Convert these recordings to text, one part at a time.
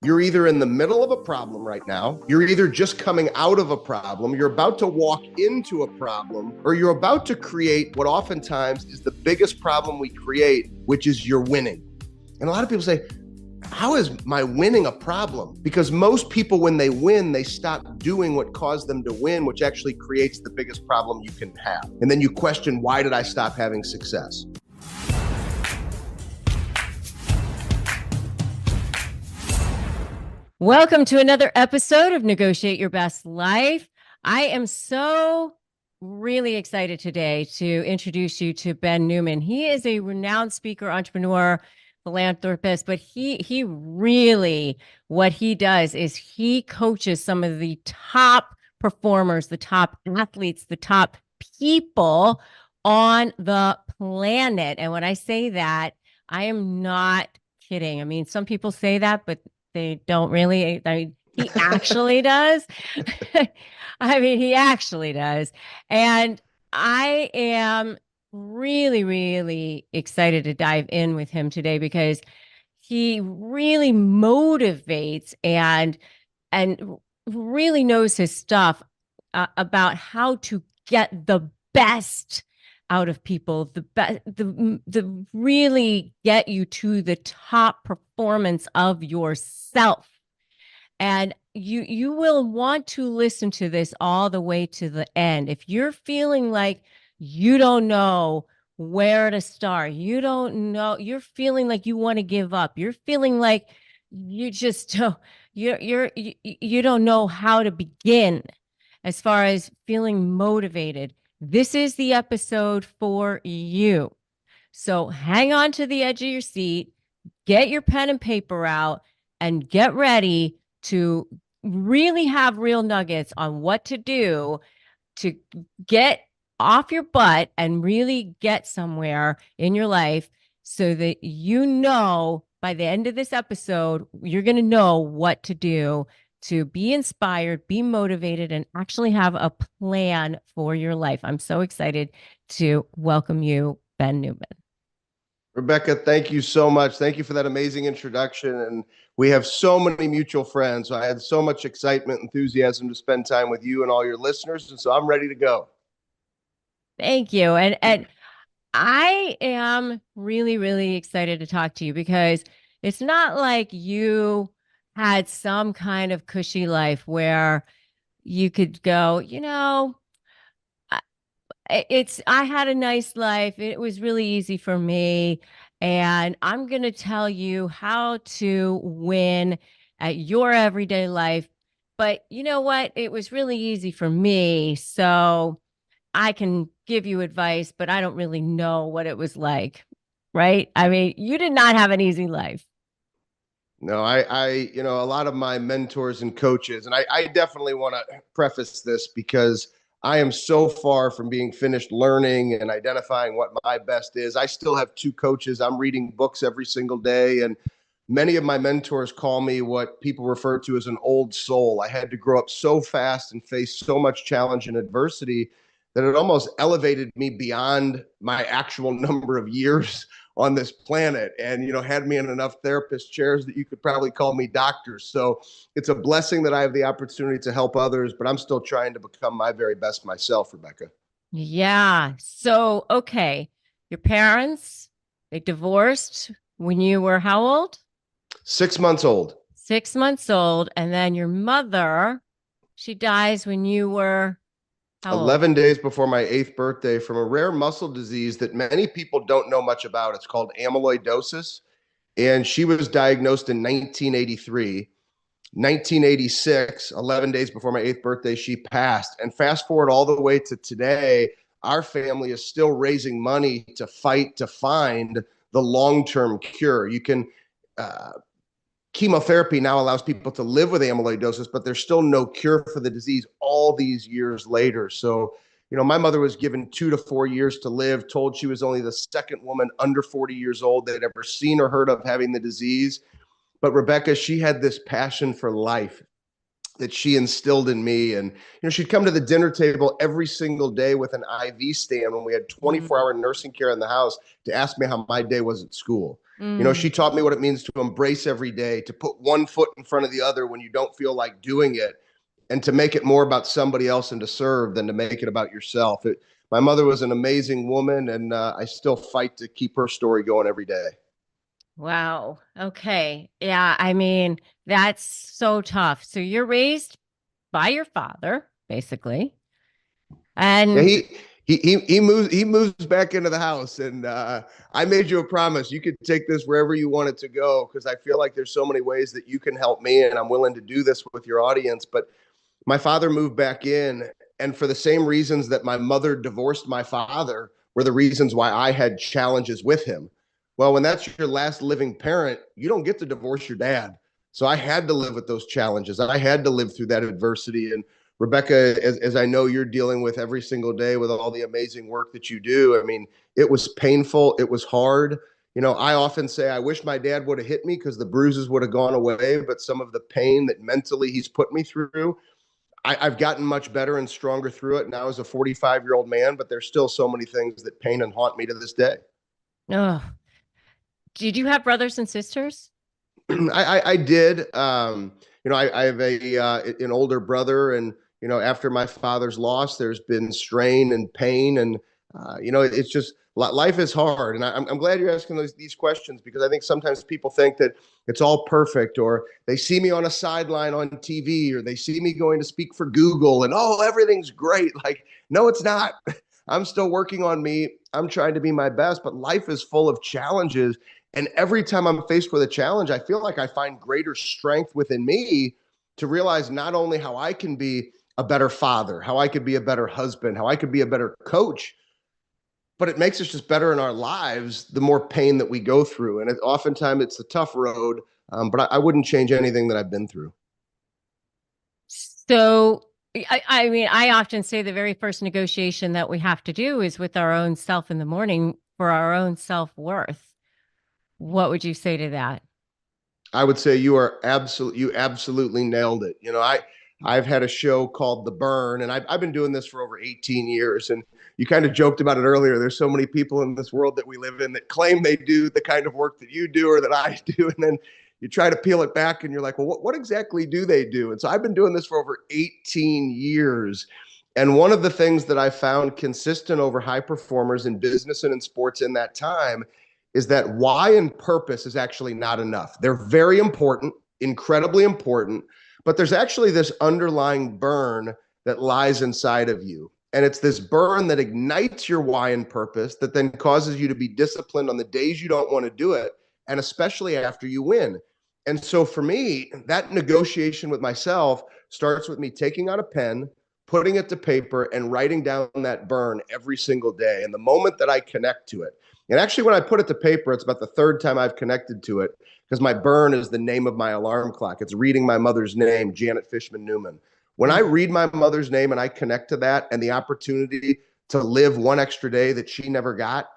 You're either in the middle of a problem right now, you're either just coming out of a problem, you're about to walk into a problem, or you're about to create what oftentimes is the biggest problem we create, which is you're winning. And a lot of people say, how is my winning a problem? Because most people, when they win, they stop doing what caused them to win, which actually creates the biggest problem you can have. And then you question, why did I stop having success? Welcome to another episode of Negotiate Your Best Life. I am so really excited today to introduce you to Ben Newman. He is a renowned speaker, entrepreneur, philanthropist, but he really, what he does is he coaches some of the top performers, the top athletes, the top people on the planet. And when I say that, I am not kidding. I mean, some people say that, but they don't really. I mean, he actually does. He actually does. And I am really, really excited to dive in with him today because he really motivates and really knows his stuff about how to get the best out of people, the really get you to the top performance of yourself. And you will want to listen to this all the way to the end. If you're feeling like you don't know where to start, you don't know, you're feeling like you want to give up, you're feeling like you just you don't know how to begin as far as feeling motivated, this is the episode for you. So hang on to the edge of your seat, get your pen and paper out, and get ready to really have real nuggets on what to do to get off your butt and really get somewhere in your life so that you know by the end of this episode, you're going to know what to do to be inspired, be motivated, and actually have a plan for your life. I'm so excited to welcome you, Ben Newman. Rebecca, thank you so much. Thank you for that amazing introduction. And we have so many mutual friends. So I had so much excitement, enthusiasm to spend time with you and all your listeners. And so I'm ready to go. Thank you. And I am really, really excited to talk to you because it's not like you had some kind of cushy life where you could go, I had a nice life. It was really easy for me. And I'm going to tell you how to win at your everyday life. But you know what? It was really easy for me. So I can give you advice, but I don't really know what it was like. Right? I mean, you did not have an easy life. No, a lot of my mentors and coaches, and I definitely want to preface this because I am so far from being finished learning and identifying what my best is. I still have two coaches. I'm reading books every single day. And many of my mentors call me what people refer to as an old soul. I had to grow up so fast and face so much challenge and adversity that it almost elevated me beyond my actual number of years on this planet and, had me in enough therapist chairs that you could probably call me doctors. So it's a blessing that I have the opportunity to help others, but I'm still trying to become my very best myself, Rebecca. Yeah. So, okay. Your parents, they divorced when you were how old? 6 months old. 6 months old. And then your mother, she dies when you were how old? 11 days before my 8th birthday from a rare muscle disease that many people don't know much about. It's called amyloidosis. And she was diagnosed in 1983. 1986, 11 days before my 8th birthday, she passed. And fast forward all the way to today, our family is still raising money to fight to find the long-term cure. You can chemotherapy now allows people to live with amyloidosis, but there's still no cure for the disease all these years later. So, my mother was given 2 to 4 years to live, told she was only the second woman under 40 years old that had ever seen or heard of having the disease. But Rebecca, she had this passion for life that she instilled in me. And, she'd come to the dinner table every single day with an IV stand when we had 24-hour nursing care in the house to ask me how my day was at school. She taught me what it means to embrace every day, to put one foot in front of the other when you don't feel like doing it, and to make it more about somebody else and to serve than to make it about yourself. My mother was an amazing woman, and I still fight to keep her story going every day. Wow. Okay. Yeah. I mean, that's so tough. So you're raised by your father, basically. Yeah, And he moves back into the house, and I made you a promise. You could take this wherever you want it to go, because I feel like there's so many ways that you can help me, and I'm willing to do this with your audience. But my father moved back in, and for the same reasons that my mother divorced my father were the reasons why I had challenges with him. Well, when that's your last living parent, you don't get to divorce your dad. So I had to live with those challenges. I had to live through that adversity. And Rebecca, as I know you're dealing with every single day with all the amazing work that you do, I mean, it was painful. It was hard. I often say I wish my dad would have hit me because the bruises would have gone away, but some of the pain that mentally he's put me through, I've gotten much better and stronger through it now as a 45-year-old man, but there's still so many things that pain and haunt me to this day. oh, did you have brothers and sisters? I did. I have an older brother, and after my father's loss, there's been strain and pain, and it's just life is hard. And I'm glad you're asking these questions, because I think sometimes people think that it's all perfect, or they see me on a sideline on TV, or they see me going to speak for Google, and everything's great. Like, no, it's not. I'm still working on me. I'm trying to be my best, but life is full of challenges. And every time I'm faced with a challenge, I feel like I find greater strength within me to realize not only how I can be a better father, how I could be a better husband, how I could be a better coach, but it makes us just better in our lives the more pain that we go through. And oftentimes it's a tough road, but I wouldn't change anything that I've been through. So, I mean, I often say the very first negotiation that we have to do is with our own self in the morning for our own self-worth. What would you say to that? I would say you absolutely nailed it. I've had a show called The Burn, and I've been doing this for over 18 years. And you kind of joked about it earlier. There's so many people in this world that we live in that claim they do the kind of work that you do or that I do. And then you try to peel it back and you're like, well, what exactly do they do? And so I've been doing this for over 18 years. And one of the things that I found consistent over high performers in business and in sports in that time is that why and purpose is actually not enough. They're very important, incredibly important, but there's actually this underlying burn that lies inside of you. And it's this burn that ignites your why and purpose that then causes you to be disciplined on the days you don't want to do it, and especially after you win. And so for me, that negotiation with myself starts with me taking out a pen, putting it to paper, and writing down that burn every single day. And the moment that I connect to it, and actually, when I put it to paper, it's about the third time I've connected to it, because my burn is the name of my alarm clock. It's reading my mother's name, Janet Fishman Newman. When I read my mother's name and I connect to that and the opportunity to live one extra day that she never got,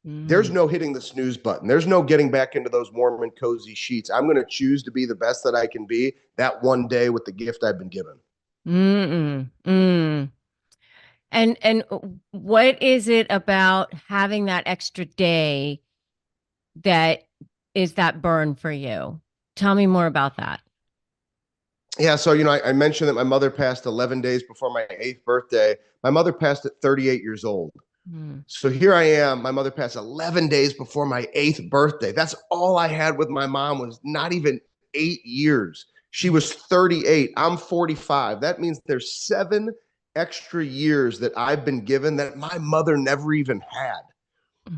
there's no hitting the snooze button. There's no getting back into those warm and cozy sheets. I'm going to choose to be the best that I can be that one day with the gift I've been given. Mm-mm. Mm. And what is it about having that extra day that is that burn for you? Tell me more about that. Yeah, so I mentioned that my mother passed 11 days before my 8th birthday. My mother passed at 38 years old. So here I am. My mother passed 11 days before my 8th birthday. That's all I had with my mom, was not even 8 years. She was 38. I'm 45. That means there's 7 extra years that I've been given that my mother never even had.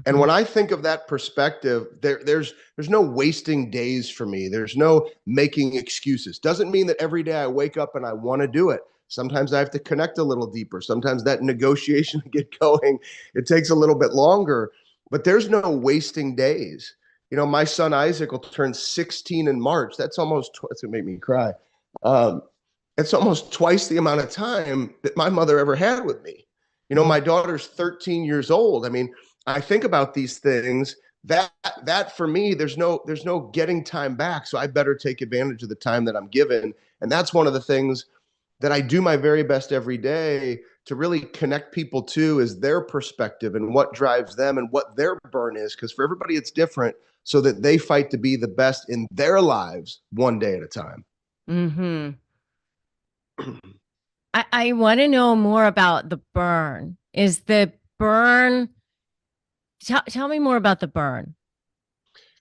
And when I think of that perspective, there's no wasting days for me. There's no making excuses. Doesn't mean that every day I wake up and I want to do it. Sometimes I have to connect a little deeper. Sometimes that negotiation to get going, it takes a little bit longer, but there's no wasting days. My son Isaac will turn 16 in March. That's almost, it's gonna make me cry. It's almost twice the amount of time that my mother ever had with me. My daughter's 13 years old. I mean, I think about these things that for me, there's no getting time back. So I better take advantage of the time that I'm given. And that's one of the things that I do my very best every day to really connect people to, is their perspective and what drives them and what their burn is. Because for everybody, it's different. so that they fight to be the best in their lives one day at a time. Mm-hmm. I want to know more about the burn. Is the burn, tell me more about the burn.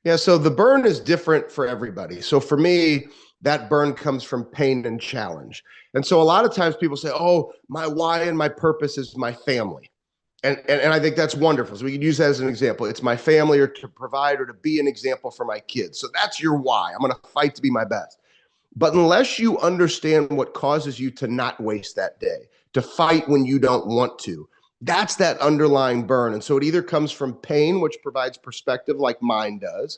Yeah, so the burn is different for everybody. So for me, that burn comes from pain and challenge. And so a lot of times people say, oh, my why and my purpose is my family. And I think that's wonderful. So we can use that as an example. It's my family, or to provide, or to be an example for my kids. So that's your why. I'm going to fight to be my best. But unless you understand what causes you to not waste that day, to fight when you don't want to, that's that underlying burn. And so it either comes from pain, which provides perspective like mine does.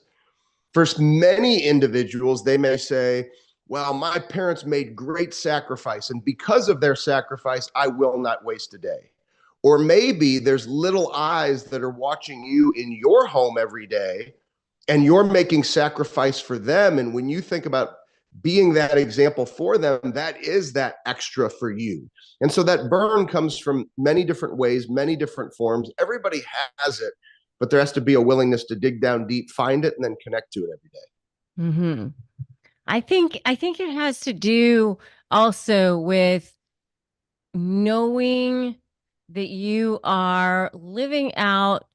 For many individuals, they may say, well, my parents made great sacrifice, and because of their sacrifice, I will not waste a day. Or maybe there's little eyes that are watching you in your home every day, and you're making sacrifice for them. And when you think about being that example for them, that is that extra for you. And so that burn comes from many different ways, many different forms. Everybody has it, but there has to be a willingness to dig down deep, find it, and then connect to it every day. Mm-hmm. I think it has to do also with knowing that you are living out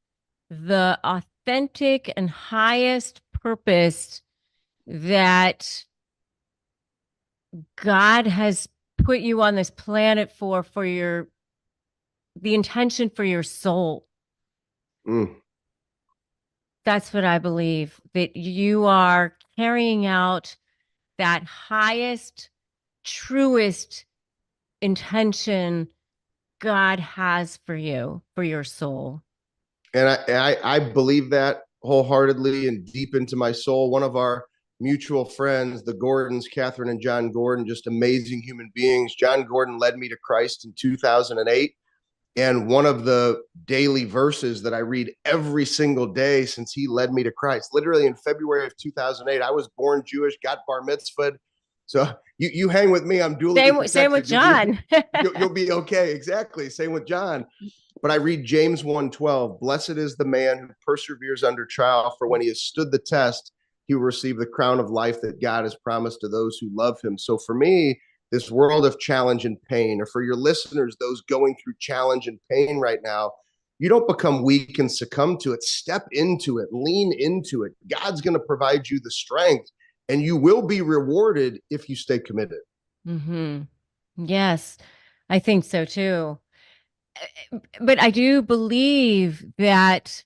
the authentic and highest purpose that God has put you on this planet for the intention for your soul. Mm. That's what I believe, that you are carrying out that highest, truest intention God has for you, for your soul. And I believe that wholeheartedly and deep into my soul. One of our mutual friends, the Gordons, Catherine and John Gordon, just amazing human beings. John Gordon led me to Christ in 2008. And one of the daily verses that I read every single day since he led me to Christ, literally in February of 2008, I was born Jewish, got bar mitzvahed. So you hang with me. I'm duly protected. Same with John. You'll be okay. Exactly. Same with John. But I read James 1:12. Blessed is the man who perseveres under trial, for when he has stood the test, he will receive the crown of life that God has promised to those who love him. So for me, this world of challenge and pain, or for your listeners, those going through challenge and pain right now, you don't become weak and succumb to it. Step into it, lean into it. God's going to provide you the strength, and you will be rewarded if you stay committed. Mm-hmm. Yes, I think so too. But I do believe that,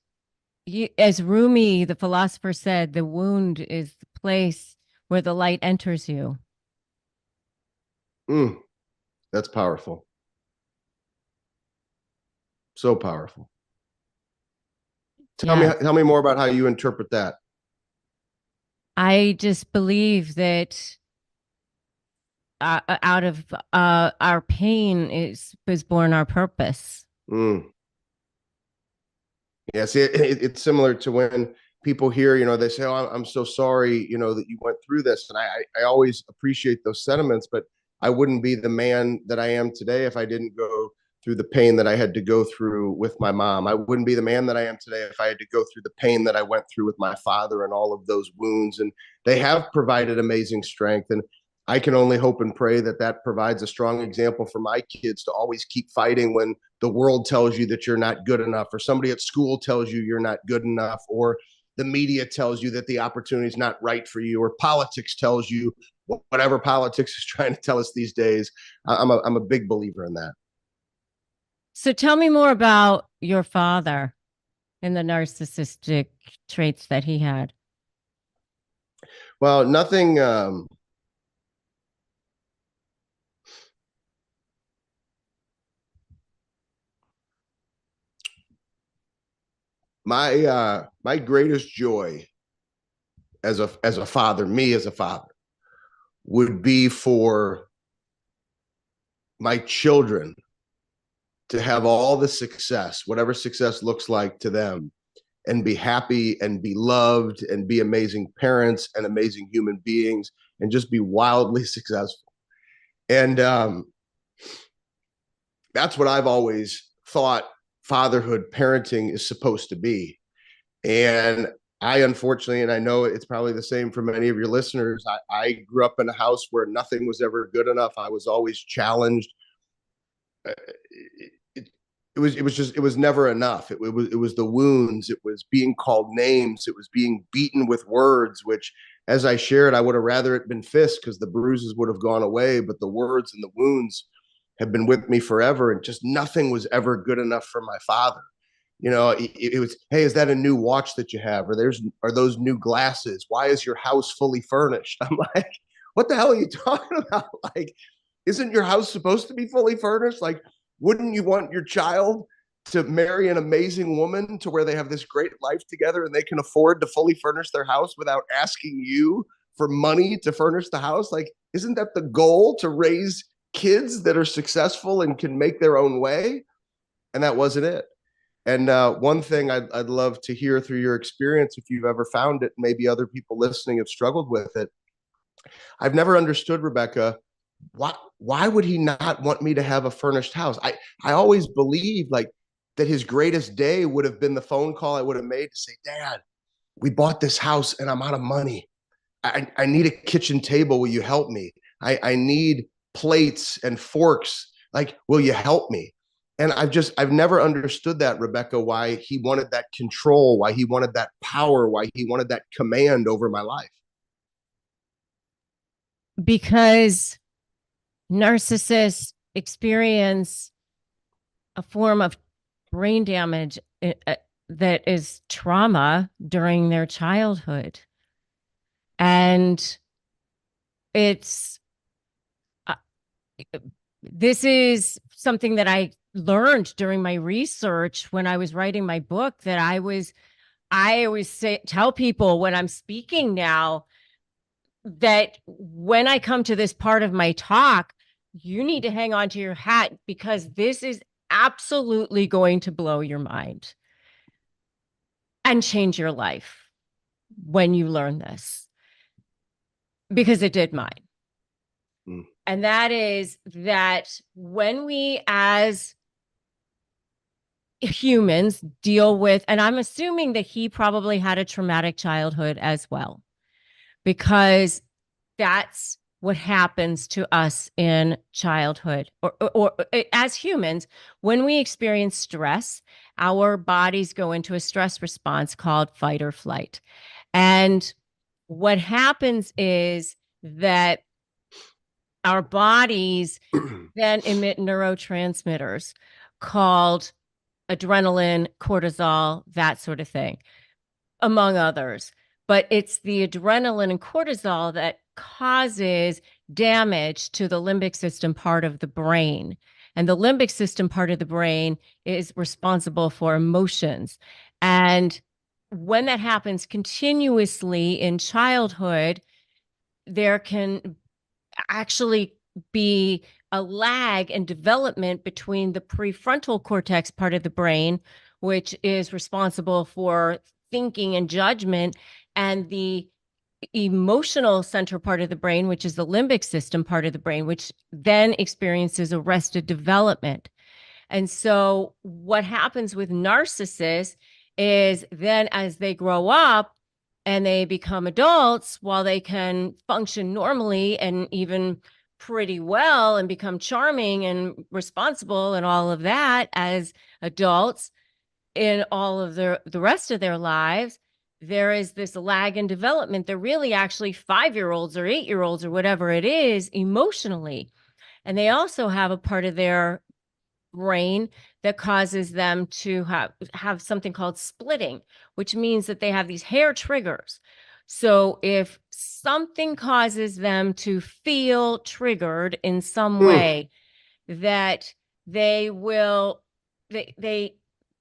as Rumi, the philosopher, said, the wound is the place where the light enters you. That's powerful. So powerful. Tell me more about how you interpret that. I just believe that out of our pain is born our purpose. Yeah, see, it's similar to when people hear, they say, oh, I'm so sorry, that you went through this. And I always appreciate those sentiments, but I wouldn't be the man that I am today if I didn't go through the pain that I had to go through with my mom. I wouldn't be the man that I am today if I had to go through the pain that I went through with my father and all of those wounds. And they have provided amazing strength. And I can only hope and pray that that provides a strong example for my kids to always keep fighting when the world tells you that you're not good enough, or somebody at school tells you you're not good enough, or the media tells you that the opportunity is not right for you, or politics tells you whatever politics is trying to tell us these days. I'm a big believer in that. So tell me more about your father and the narcissistic traits that he had. Well, nothing. My greatest joy as a father, me as a father, would be for my children to have all the success, whatever success looks like to them, and be happy and be loved and be amazing parents and amazing human beings and just be wildly successful. And that's what I've always thought fatherhood, parenting is supposed to be. And I unfortunately, and I know it's probably the same for many of your listeners, I grew up in a house where nothing was ever good enough. I was always challenged. It, it was never enough. It was the wounds. It was being called names. It was being beaten with words, which, as I shared, I would have rather it been fists because the bruises would have gone away, but the words and the wounds have been with me forever, and just nothing was ever good enough for my father. It was, hey, is that a new watch that you have? Or are those new glasses? Why is your house fully furnished? I'm like, what the hell are you talking about? Like, isn't your house supposed to be fully furnished? Like, wouldn't you want your child to marry an amazing woman to where they have this great life together and they can afford to fully furnish their house without asking you for money to furnish the house? Like, isn't that the goal, to raise kids that are successful and can make their own way? And that wasn't it. And one thing I'd love to hear through your experience, if you've ever found it, maybe other people listening have struggled with it. I've never understood, Rebecca, why would he not want me to have a furnished house? I always believed like that his greatest day would have been the phone call I would have made to say, Dad, we bought this house and I'm out of money. I need a kitchen table. Will you help me? I need plates and forks. Like, will you help me? And I've never understood that, Rebecca, why he wanted that control, why he wanted that power, why he wanted that command over my life. Because narcissists experience a form of brain damage that is trauma during their childhood. And it's this is something that I learned during my research when I was writing my book, that I always tell people when I'm speaking now that when I come to this part of my talk, you need to hang on to your hat, because this is absolutely going to blow your mind and change your life when you learn this, because it did mine. Mm. And that is that when we as humans deal with, and I'm assuming that he probably had a traumatic childhood as well, because that's what happens to us in childhood or as humans. When we experience stress, our bodies go into a stress response called fight or flight. And what happens is that our bodies then emit neurotransmitters called adrenaline, cortisol, that sort of thing, among others. But it's the adrenaline and cortisol that causes damage to the limbic system part of the brain. And the limbic system part of the brain is responsible for emotions. And when that happens continuously in childhood, there can actually be a lag in development between the prefrontal cortex part of the brain, which is responsible for thinking and judgment, and the emotional center part of the brain, which is the limbic system part of the brain, which then experiences arrested development. And so what happens with narcissists is then as they grow up and they become adults, while they can function normally and even pretty well and become charming and responsible and all of that as adults in all of the rest of their lives, there is this lag in development. They're really actually 5-year-olds or 8-year-olds or whatever it is emotionally. And they also have a part of their brain that causes them to have something called splitting, which means that they have these hair triggers. So if something causes them to feel triggered in some way, that they will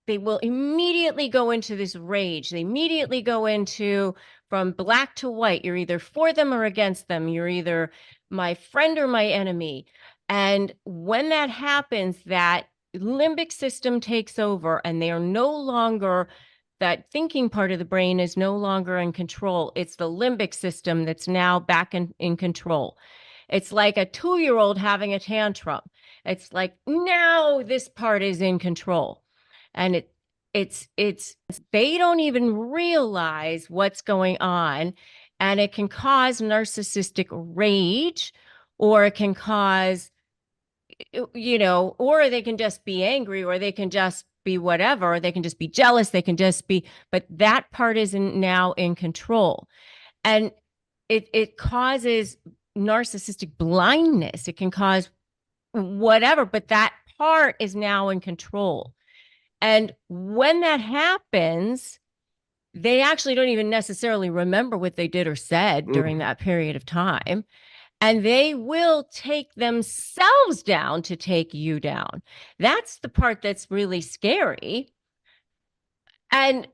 immediately go into this rage. They immediately go into, from black to white. You're either for them or against them. You're either my friend or my enemy. And when that happens, that limbic system takes over, and they are no longer, that thinking part of the brain is no longer in control. It's the limbic system that's now back in control. It's like a 2-year-old having a tantrum. It's like, now this part is in control. And it's they don't even realize what's going on, and it can cause narcissistic rage, or it can cause, or they can just be angry, or they can just be whatever, or they can just be jealous, they can just be, but that part isn't now in control. And it causes narcissistic blindness. It can cause whatever, but that part is now in control. And when that happens, they actually don't even necessarily remember what they did or said during that period of time. And they will take themselves down to take you down. That's the part that's really scary. And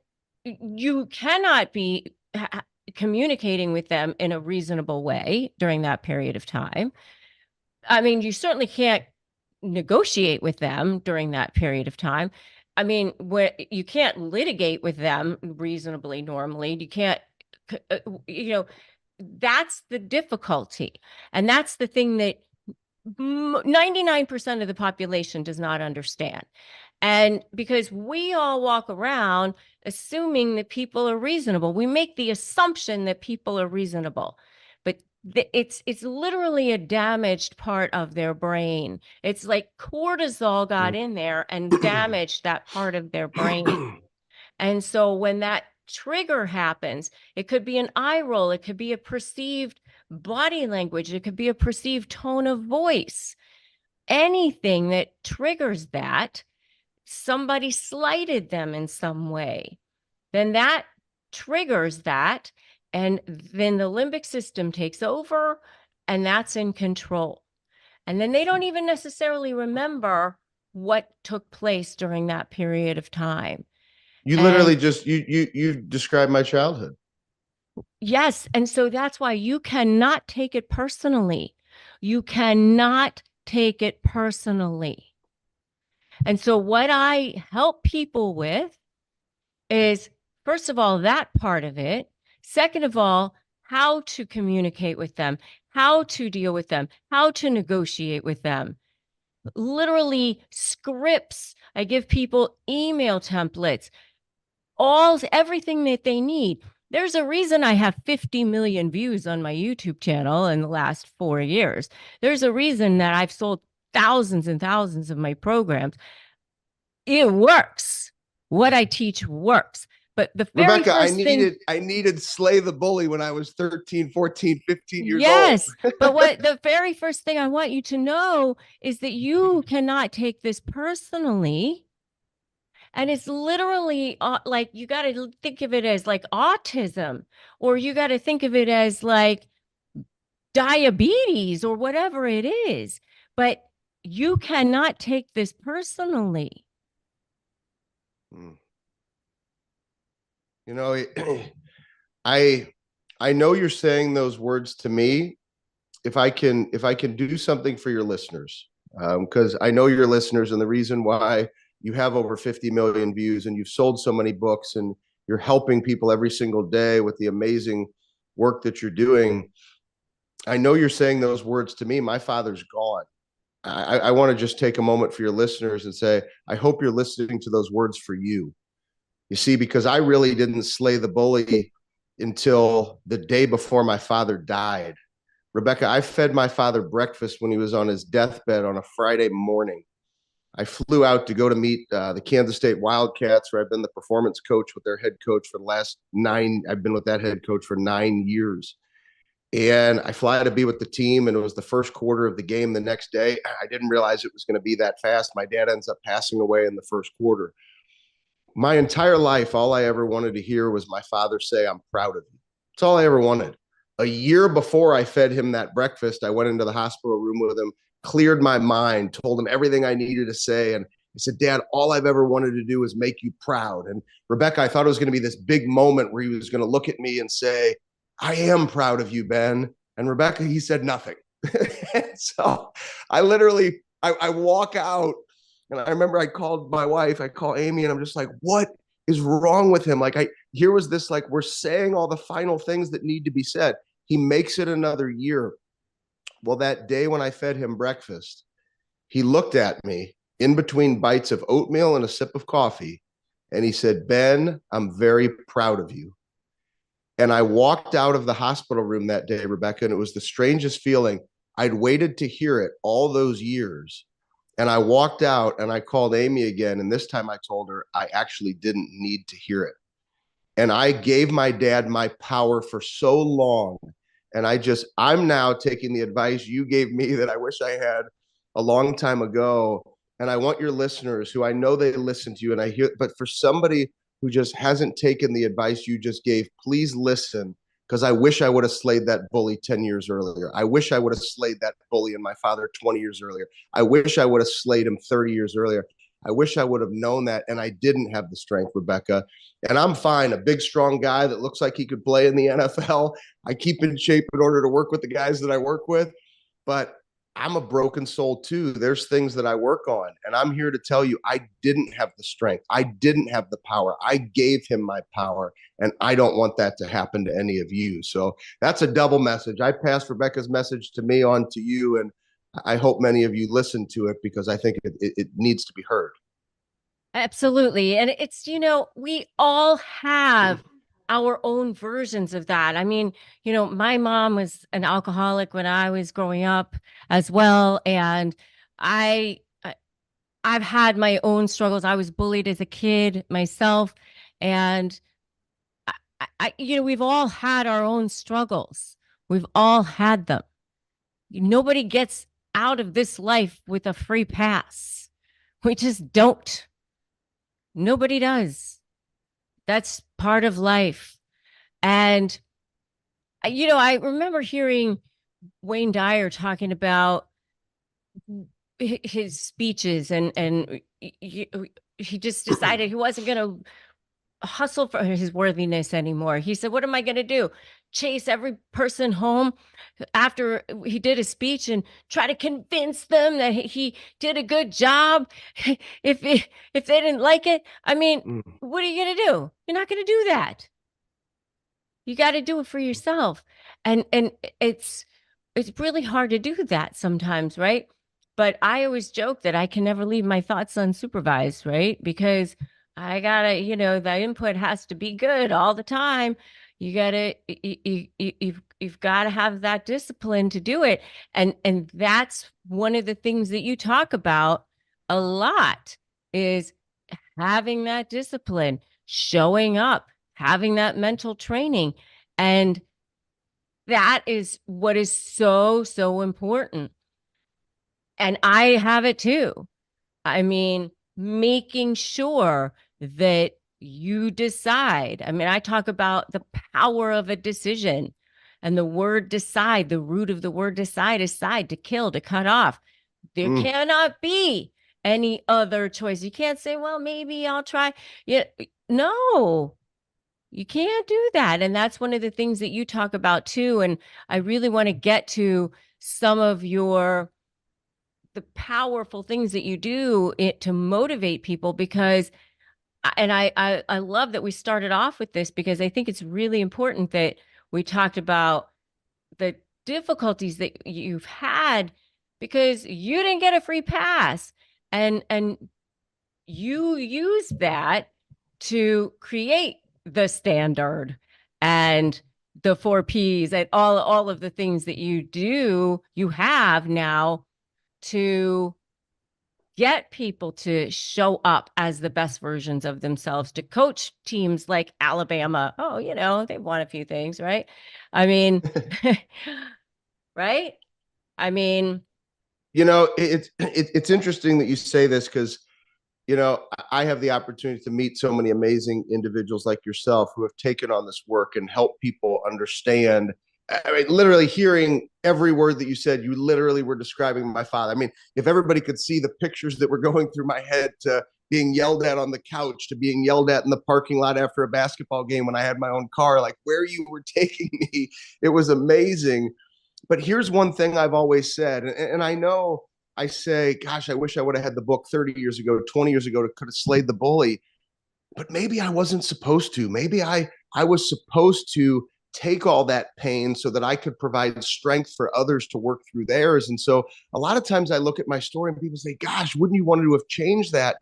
you cannot be communicating with them in a reasonable way during that period of time. I mean, you certainly can't negotiate with them during that period of time. I mean, where you can't litigate with them reasonably, normally. You can't, that's the difficulty. And that's the thing that 99% of the population does not understand. And because we all walk around assuming that people are reasonable, we make the assumption that people are reasonable, but it's literally a damaged part of their brain. It's like cortisol got in there and damaged that part of their brain. And so when that trigger happens, it could be an eye roll, it could be a perceived body language, it could be a perceived tone of voice, anything that triggers that. Somebody slighted them in some way, then that triggers that, and then the limbic system takes over, and that's in control. And then they don't even necessarily remember what took place during that period of time. You literally just you described my childhood. Yes, and so that's why you cannot take it personally. You cannot take it personally. And so what I help people with is, first of all, that part of it. Second of all, how to communicate with them, how to deal with them, how to negotiate with them. Literally scripts. I give people email templates, everything that they need. There's a reason I have 50 million views on my YouTube channel in the last 4 years. There's a reason that I've sold thousands and thousands of my programs. It works. What I teach works. But the very Rebecca, first I needed Slay the Bully when I was 13, 14, 15 years old. Yes. But what the very first thing I want you to know is that you cannot take this personally. And it's literally like, you got to think of it as like autism, or you got to think of it as like diabetes or whatever it is. But you cannot take this personally. You know, I know you're saying those words to me. If I can do something for your listeners, because I know your listeners, and the reason why you have over 50 million views and you've sold so many books and you're helping people every single day with the amazing work that you're doing. I know you're saying those words to me. My father's gone. I want to just take a moment for your listeners and say, I hope you're listening to those words for you. You see, because I really didn't slay the bully until the day before my father died. Rebecca, I fed my father breakfast when he was on his deathbed on a Friday morning. I flew out to go to meet the Kansas State Wildcats, where I've been the performance coach with their head coach for the last 9. I've been with that head coach for 9 years. And I fly to be with the team, and it was the first quarter of the game the next day. I didn't realize it was going to be that fast. My dad ends up passing away in the first quarter. My entire life, all I ever wanted to hear was my father say, I'm proud of you. That's all I ever wanted. A year before I fed him that breakfast, I went into the hospital room with him, cleared my mind, told him everything I needed to say. And I said, Dad, all I've ever wanted to do is make you proud. And Rebecca, I thought it was going to be this big moment where he was going to look at me and say, I am proud of you, Ben. And Rebecca, he said nothing. So I literally, I walk out, and I remember I called my wife, I call Amy, and I'm just like, what is wrong with him? Like, here was this, like, we're saying all the final things that need to be said. He makes it another year. Well, that day when I fed him breakfast, he looked at me in between bites of oatmeal and a sip of coffee, And he said, Ben, I'm very proud of you. And I walked out of the hospital room that day, Rebecca, and it was the strangest feeling. I'd waited to hear it all those years. And I walked out and I called Amy again. And this time I told her I actually didn't need to hear it. And I gave my dad my power for so long. And I'm now taking the advice you gave me that I wish I had a long time ago. And I want your listeners, who I know they listen to you and I hear, but for somebody who just hasn't taken the advice you just gave, please listen, because I wish I would have slayed that bully 10 years earlier. I wish I would have slayed that bully in my father 20 years earlier. I wish I would have slayed him 30 years earlier. I wish I would have known that. And I didn't have the strength, Rebecca. And I'm fine. A big, strong guy that looks like he could play in the NFL. I keep in shape in order to work with the guys that I work with. But I'm a broken soul too. There's things that I work on. And I'm here to tell you, I didn't have the strength. I didn't have the power. I gave him my power. And I don't want that to happen to any of you. So that's a double message. I passed Rebecca's message to me on to you. And I hope many of you listen to it, because I think it needs to be heard. Absolutely. And it's, we all have our own versions of that. I mean, my mom was an alcoholic when I was growing up as well. And I've had my own struggles. I was bullied as a kid myself. And we've all had our own struggles. We've all had them. Nobody gets out of this life with a free pass. We just don't. Nobody does. That's part of life. And, I remember hearing Wayne Dyer talking about his speeches, and he just decided he wasn't going to hustle for his worthiness anymore. He said, what am I going to do? Chase every person home after he did a speech and try to convince them that he did a good job. If they didn't like it, I mean, what are you going to do? You're not going to do that. You got to do it for yourself. And it's really hard to do that sometimes, right? But I always joke that I can never leave my thoughts unsupervised, right? Because I gotta, the input has to be good all the time. You've got to have that discipline to do it. And that's one of the things that you talk about a lot, is having that discipline, showing up, having that mental training. And that is what is so, so important. And I have it too. I mean, making sure that you decide. I mean, I talk about the power of a decision, and the word decide, the root of the word decide is side, to kill, to cut off. There cannot be any other choice. You can't say, well, maybe I'll try. Yeah, no, you can't do that. And that's one of the things that you talk about too. And I really want to get to some of the powerful things that you do to motivate people, because I love that we started off with this, because I think it's really important that we talked about the difficulties that you've had, because you didn't get a free pass, and you use that to create the standard and the 4 Ps and all of the things that you have now to get people to show up as the best versions of themselves, to coach teams like Alabama. Oh, they won a few things, right? I mean, right? I mean, it's interesting that you say this, because I have the opportunity to meet so many amazing individuals like yourself who have taken on this work and help people understand. I mean, literally hearing every word that you said, you literally were describing my father. I mean, if everybody could see the pictures that were going through my head, to being yelled at on the couch, to being yelled at in the parking lot after a basketball game when I had my own car, like where you were taking me, it was amazing. But here's one thing I've always said, and I know I say, gosh, I wish I would have had the book 30 years ago, 20 years ago, to could have slayed the bully. But maybe I wasn't supposed to. Maybe I was supposed to take all that pain so that I could provide strength for others to work through theirs. And so a lot of times I look at my story and people say, gosh, wouldn't you want to have changed that?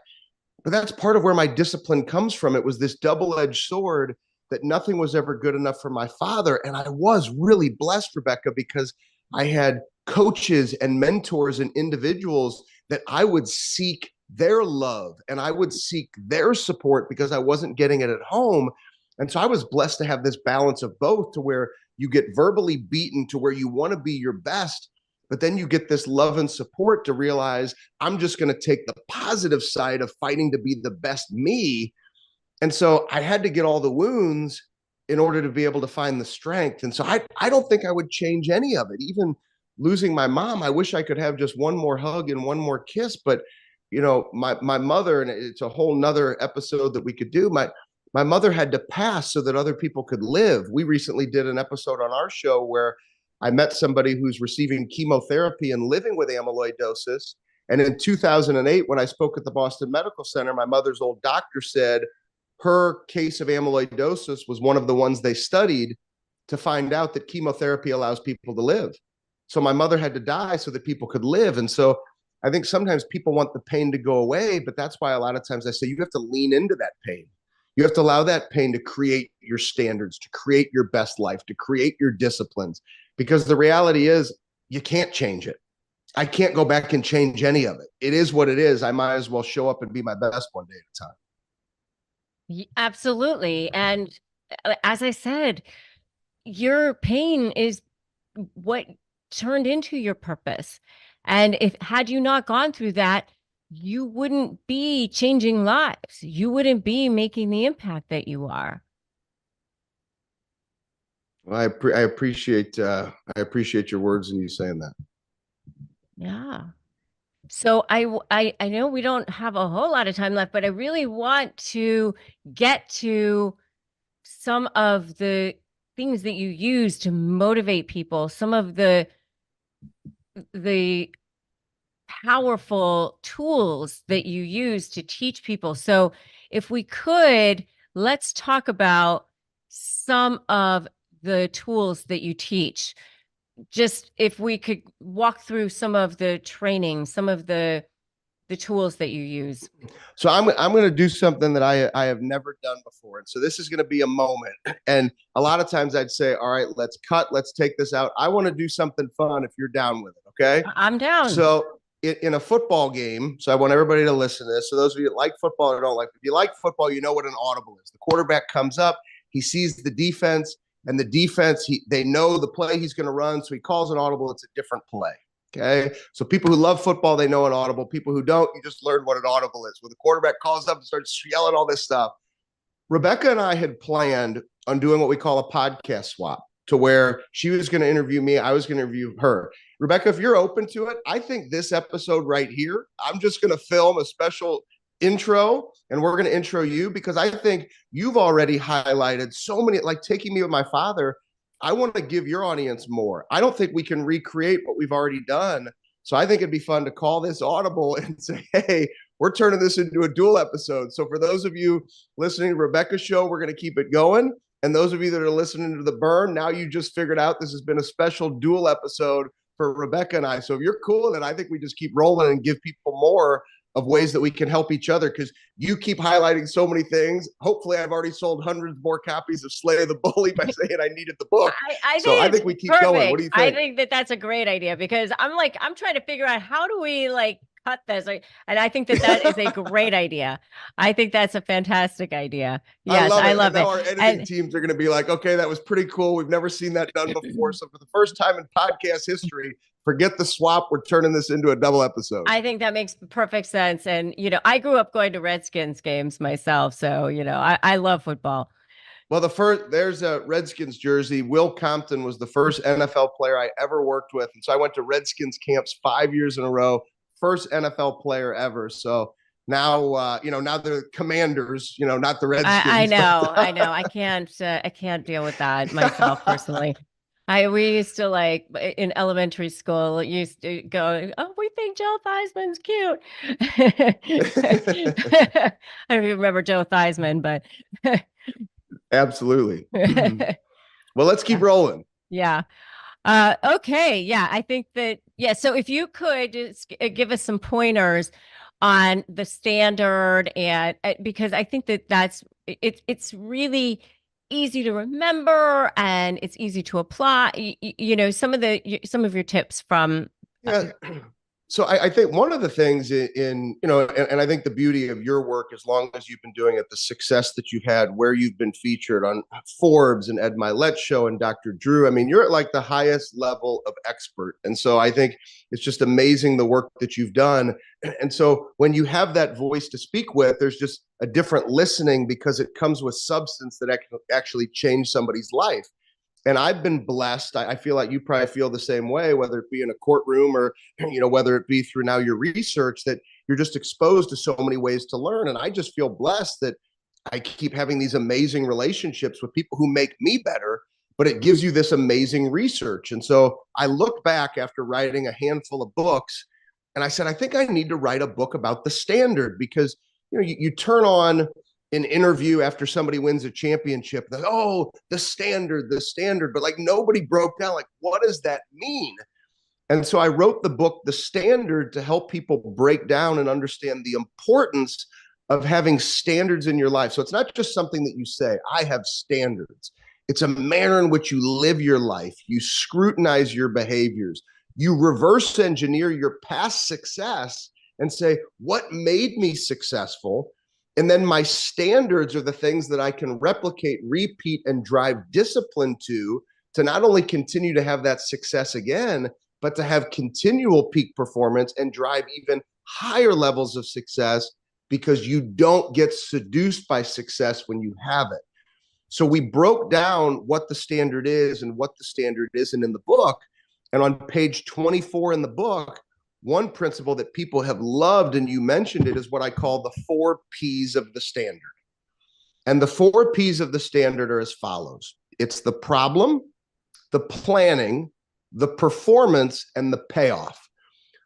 But that's part of where my discipline comes from. It was this double-edged sword that nothing was ever good enough for my father. And I was really blessed, Rebecca, because I had coaches and mentors and individuals that I would seek their love and I would seek their support because I wasn't getting it at home. And so I was blessed to have this balance of both, to where you get verbally beaten to where you want to be your best, but then you get this love and support to realize I'm just going to take the positive side of fighting to be the best me. And so I had to get all the wounds in order to be able to find the strength. And so I don't think I would change any of it. Even losing my mom, I wish I could have just one more hug and one more kiss. But, you know, my mother, and it's a whole nother episode that we could do. My mother had to pass so that other people could live. We recently did an episode on our show where I met somebody who's receiving chemotherapy and living with amyloidosis. And in 2008, when I spoke at the Boston Medical Center, my mother's old doctor said her case of amyloidosis was one of the ones they studied to find out that chemotherapy allows people to live. So my mother had to die so that people could live. And so I think sometimes people want the pain to go away, but that's why a lot of times I say you have to lean into that pain. You have to allow that pain to create your standards, to create your best life, to create your disciplines, because the reality is you can't change it. I can't go back and change any of it. It is what it is. I might as well show up and be my best one day at a time. Absolutely. And as I said, your pain is what turned into your purpose. And if had you not gone through that, you wouldn't be changing lives. You wouldn't be making the impact that you are. Well, I appreciate your words and you saying that. Yeah. So I know we don't have a whole lot of time left, but I really want to get to some of the things that you use to motivate people, some of the powerful tools that you use to teach people. So if we could, let's talk about some of the tools that you teach. Just if we could walk through some of the training, some of the tools that you use. So I'm going to do something that I have never done before. And so this is going to be a moment. And a lot of times I'd say, all right, let's cut, let's take this out. I want to do something fun if you're down with it. Okay. I'm down. So in a football game, so I want everybody to listen to this. So those of you that like football or don't like, if you like football, you know what an audible is. The quarterback comes up, he sees the defense, and the defense, they know the play he's going to run. So he calls an audible. It's a different play. Okay. So people who love football, they know an audible. People who don't, you just learn what an audible is. When the quarterback calls up and starts yelling all this stuff. Rebecca and I had planned on doing what we call a podcast swap, to where she was going to interview me. I was going to interview her. Rebecca, if you're open to it, I think this episode right here, I'm just going to film a special intro and we're going to intro you, because I think you've already highlighted so many, like taking me with my father. I want to give your audience more. I don't think we can recreate what we've already done. So I think it'd be fun to call this audible and say, hey, we're turning this into a dual episode. So for those of you listening to Rebecca's show, we're going to keep it going. And those of you that are listening to The Burn, now you just figured out this has been a special dual episode for Rebecca and I. So if you're cool, then I think we just keep rolling and give people more of ways that we can help each other, because you keep highlighting so many things. Hopefully I've already sold hundreds more copies of Slay the Bully by saying I needed the book. I think we keep going. What do you think? I think that's a great idea, because I'm trying to figure out how do we cut this. And I think that is a great idea. I think that's a fantastic idea. Yes, I love it. Our editing teams are going to be like, okay, that was pretty cool. We've never seen that done before. So for the first time in podcast history, forget the swap. We're turning this into a double episode. I think that makes perfect sense. And, I grew up going to Redskins games myself. So, I love football. Well, there's a Redskins jersey. Will Compton was the first NFL player I ever worked with. And so I went to Redskins camps 5 years in a row. First NFL player ever. So now, now they're Commanders, not the Redskins. I know. I can't deal with that myself personally. We used to in elementary school, used to go, oh, we think Joe Theismann's cute. I don't even remember Joe Theismann, but. Absolutely. Well, let's keep rolling. Yeah. Okay. Yeah. I think that, so if you could just give us some pointers on the standard, and because I think that it's really easy to remember and it's easy to apply. Some of your tips from Yeah. So I think one of the things and I think the beauty of your work, as long as you've been doing it, the success that you've had, where you've been featured on Forbes and Ed Milet's show and Dr. Drew, I mean, you're at like the highest level of expert. And so I think it's just amazing the work that you've done. And so when you have that voice to speak with, there's just a different listening because it comes with substance that actually change somebody's life. And I've been blessed. I feel like you probably feel the same way, whether it be in a courtroom or, whether it be through now your research, that you're just exposed to so many ways to learn. And I just feel blessed that I keep having these amazing relationships with people who make me better, but it gives you this amazing research. And so I look back after writing a handful of books and I said, I think I need to write a book about the standard because, you turn on an interview after somebody wins a championship, the standard, but like nobody broke down, like, what does that mean? And so I wrote the book, The Standard, to help people break down and understand the importance of having standards in your life. So it's not just something that you say, I have standards. It's a manner in which you live your life. You scrutinize your behaviors. You reverse engineer your past success and say, what made me successful? And then my standards are the things that I can replicate, repeat, and drive discipline to not only continue to have that success again, but to have continual peak performance and drive even higher levels of success because you don't get seduced by success when you have it. So we broke down what the standard is and what the standard isn't in the book. And on page 24 in the book, one principle that people have loved, and you mentioned it, is what I call the 4 P's of the standard. And the 4 P's of the standard are as follows. It's the problem, the planning, the performance, and the payoff.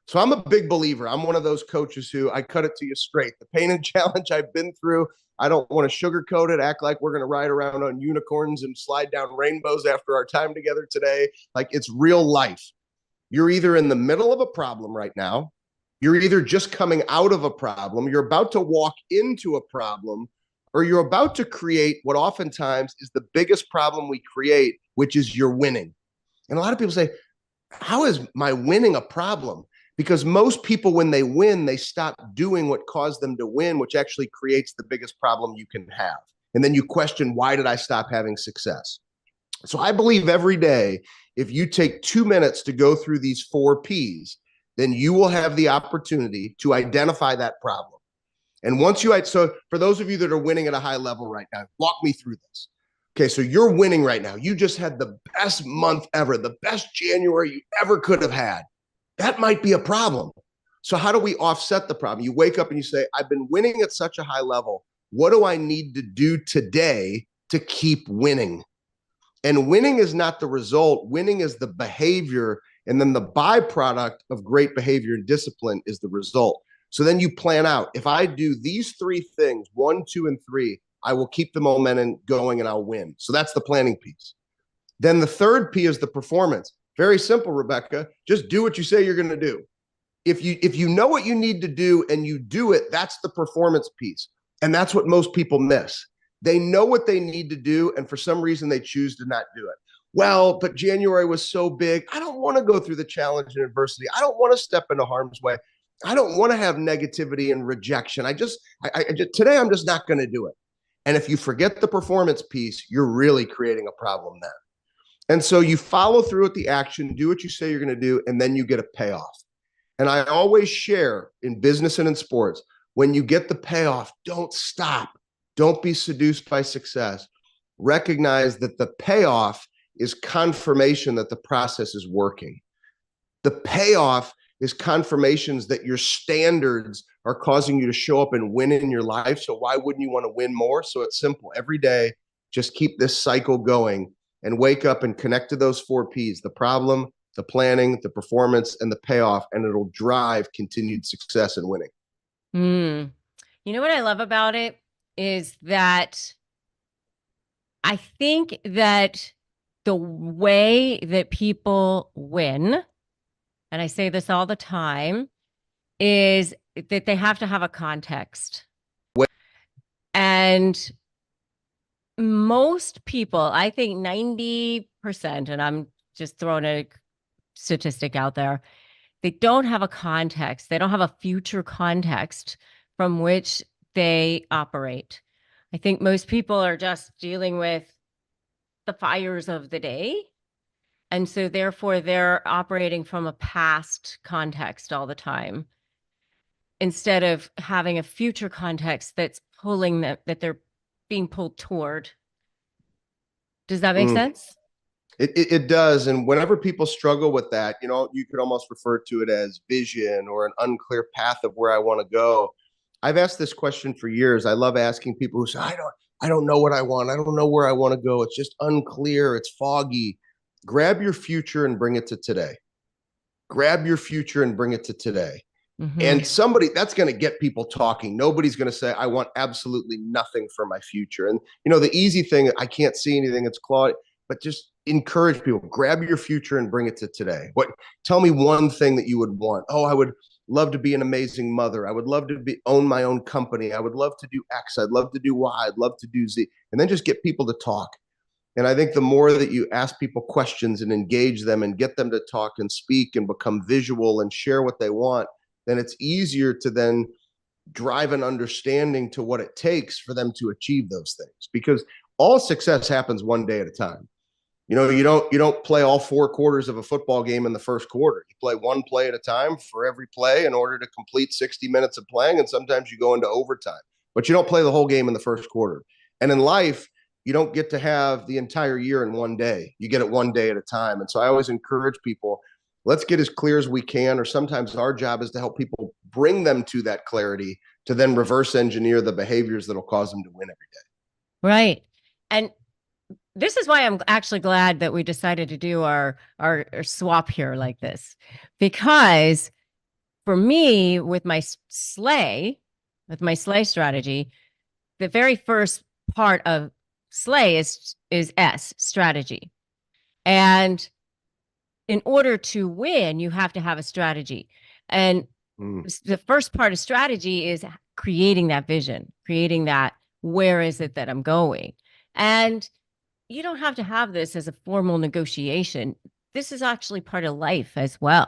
So I'm a big believer. I'm one of those coaches who I cut it to you straight. The pain and challenge I've been through, I don't want to sugarcoat it, act like we're going to ride around on unicorns and slide down rainbows after our time together today. Like, it's real life. You're either in the middle of a problem right now, you're either just coming out of a problem, you're about to walk into a problem, or you're about to create what oftentimes is the biggest problem we create, which is you're winning. And a lot of people say, how is my winning a problem? Because most people, when they win, they stop doing what caused them to win, which actually creates the biggest problem you can have. And then you question, why did I stop having success? So I believe every day, if you take 2 minutes to go through these 4 P's, then you will have the opportunity to identify that problem. And once so for those of you that are winning at a high level right now, walk me through this. Okay, so you're winning right now. You just had the best month ever, the best January you ever could have had. That might be a problem. So how do we offset the problem? You wake up and you say, I've been winning at such a high level. What do I need to do today to keep winning? And winning is not the result. Winning is the behavior. And then the byproduct of great behavior and discipline is the result. So then you plan out, if I do these 3 things, 1, 2, and 3, I will keep the momentum going and I'll win. So that's the planning piece. Then the 3rd P is the performance. Very simple, Rebecca. Just do what you say you're going to do. If you know what you need to do and you do it, that's the performance piece. And that's what most people miss. They know what they need to do, and for some reason they choose to not do it. Well, but January was so big. I don't want to go through the challenge and adversity. I don't want to step into harm's way. I don't want to have negativity and rejection. Today I'm just not going to do it. And if you forget the performance piece, you're really creating a problem then. And so you follow through with the action, do what you say you're going to do, and then you get a payoff. And I always share in business and in sports, when you get the payoff, don't stop. Don't be seduced by success. Recognize that the payoff is confirmation that the process is working. The payoff is confirmations that your standards are causing you to show up and win in your life. So why wouldn't you want to win more? So it's simple. Every day, just keep this cycle going and wake up and connect to those 4 P's, the problem, the planning, the performance, and the payoff, and it'll drive continued success and winning. You know what I love about it is that I think that the way that people win, and I say this all the time, is that they have to have a context. And most people, I think 90%, and I'm just throwing a statistic out there, they don't have a context. They don't have a future context from which they operate. I think most people are just dealing with the fires of the day. And so therefore they're operating from a past context all the time, instead of having a future context that's pulling them, that they're being pulled toward. Does that make sense? It does. And whenever people struggle with that, you could almost refer to it as vision or an unclear path of where I want to go. I've asked this question for years. I love asking people who say, I don't know what I want. I don't know where I want to go. It's just unclear. It's foggy. Grab your future and bring it to today. Grab your future and bring it to today. And somebody that's going to get people talking. Nobody's going to say, I want absolutely nothing for my future. And, the easy thing, I can't see anything. It's Claude, but just encourage people, grab your future and bring it to today. Tell me one thing that you would want. Oh, I would love to be an amazing mother. I would love to own my own company. I would love to do X. I'd love to do Y. I'd love to do Z. And then just get people to talk. And I think the more that you ask people questions and engage them and get them to talk and speak and become visual and share what they want, then it's easier to then drive an understanding to what it takes for them to achieve those things. Because all success happens one day at a time. You don't play all 4 quarters of a football game in the first quarter. You play one play at a time for every play in order to complete 60 minutes of playing. And sometimes you go into overtime, but you don't play the whole game in the first quarter. And in life, you don't get to have the entire year in one day. You get it one day at a time. And so I always encourage people, let's get as clear as we can, or sometimes our job is to help people bring them to that clarity to then reverse engineer the behaviors that'll cause them to win every day. Right. And this is why I'm actually glad that we decided to do our swap here like this, because for me, with my slay strategy, the very first part of slay is S, strategy. And in order to win, you have to have a strategy. And the first part of strategy is creating that vision, creating that, where is it that I'm going? And you don't have to have this as a formal negotiation. This is actually part of life as well.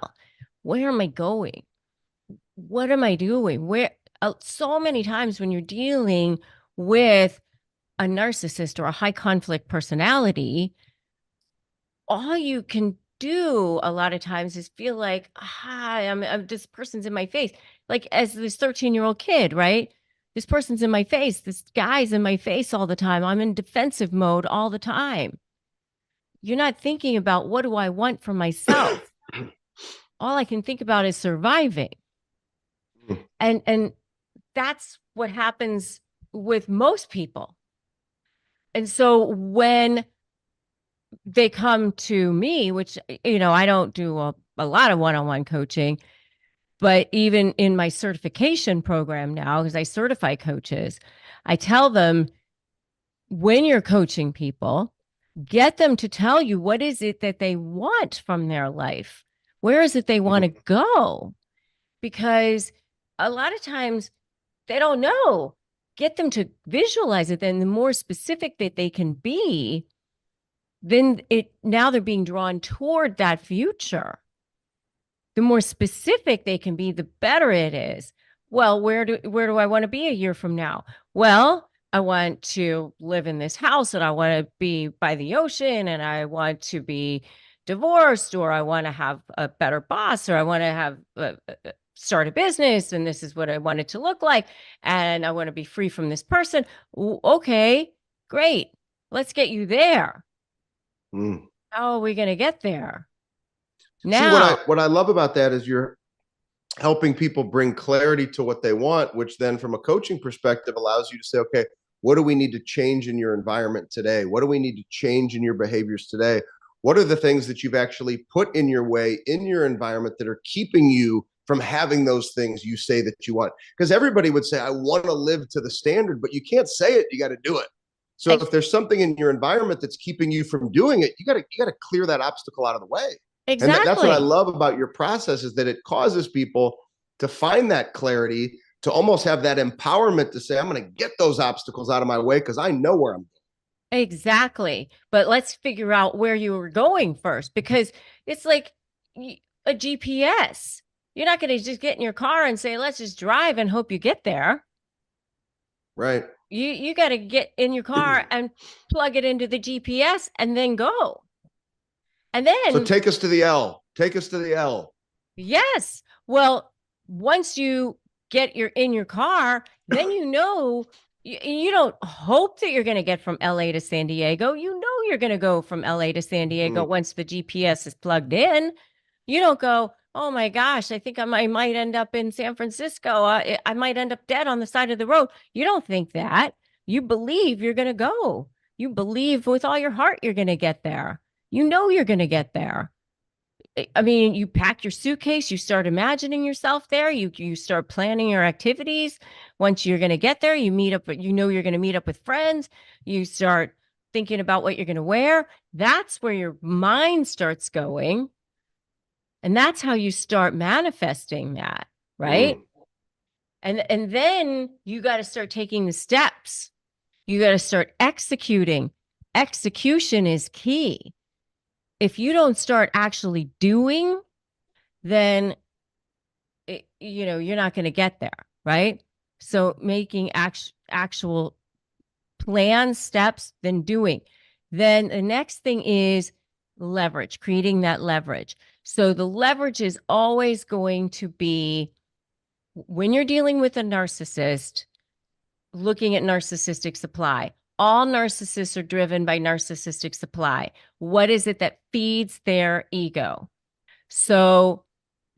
Where am I going? What am I doing? So many times when you're dealing with a narcissist or a high conflict personality, all you can do a lot of times is feel like, I'm this person's in my face. Like as this 13-year-old kid, right? This person's in my face. This guy's in my face all the time. I'm in defensive mode all the time. You're not thinking about, what do I want for myself? All I can think about is surviving. And that's what happens with most people. And so when they come to me, which, I don't do a lot of one-on-one coaching, but even in my certification program now, because I certify coaches, I tell them, when you're coaching people, get them to tell you, what is it that they want from their life? Where is it they want to go? Because a lot of times they don't know. Get them to visualize it. Then the more specific that they can be, then now they're being drawn toward that future. The more specific they can be, the better it is. Well, where do I want to be a year from now? Well, I want to live in this house, and I want to be by the ocean, and I want to be divorced, or I want to have a better boss, or I want to have start a business, and this is what I want it to look like, and I want to be free from this person. Okay, great. Let's get you there. How are we going to get there? Now, see, what I love about that is you're helping people bring clarity to what they want, which then from a coaching perspective allows you to say, okay, what do we need to change in your environment today? What do we need to change in your behaviors today? What are the things that you've actually put in your way, in your environment, that are keeping you from having those things you say that you want? Because everybody would say, I want to live to the standard, but you can't say it, you got to do it. So if there's something in your environment that's keeping you from doing it, you got to clear that obstacle out of the way. Exactly. And that's what I love about your process, is that it causes people to find that clarity, to almost have that empowerment to say, I'm going to get those obstacles out of my way because I know where I'm going. Exactly. But let's figure out where you were going first, because it's like a GPS. You're not going to just get in your car and say, let's just drive and hope you get there. Right. You got to get in your car and plug it into the GPS and then go. And So then, take us to the L. Take us to the L. yes. Well, once you get in your car, then you don't hope that you're going to get from LA to San Diego. You know you're going to go from LA to San Diego once the GPS is plugged in. You don't go, oh my gosh, I think I might end up in San Francisco. I might end up dead on the side of the road. You don't think that. You believe you're going to go. You believe with all your heart you're going to get there. You know you're going to get there. I mean, you pack your suitcase, you start imagining yourself there, you start planning your activities. Once you're going to get there, you meet up, you know you're going to meet up with friends, you start thinking about what you're going to wear. That's where your mind starts going. And that's how you start manifesting that, right? And then you got to start taking the steps. You got to start executing. Execution is key. If you don't start actually doing, then you're not going to get there, right? So making actual plans, steps, then doing. Then the next thing is leverage, creating that leverage. So the leverage is always going to be, when you're dealing with a narcissist, looking at narcissistic supply. All narcissists are driven by narcissistic supply. What is it that feeds their ego? So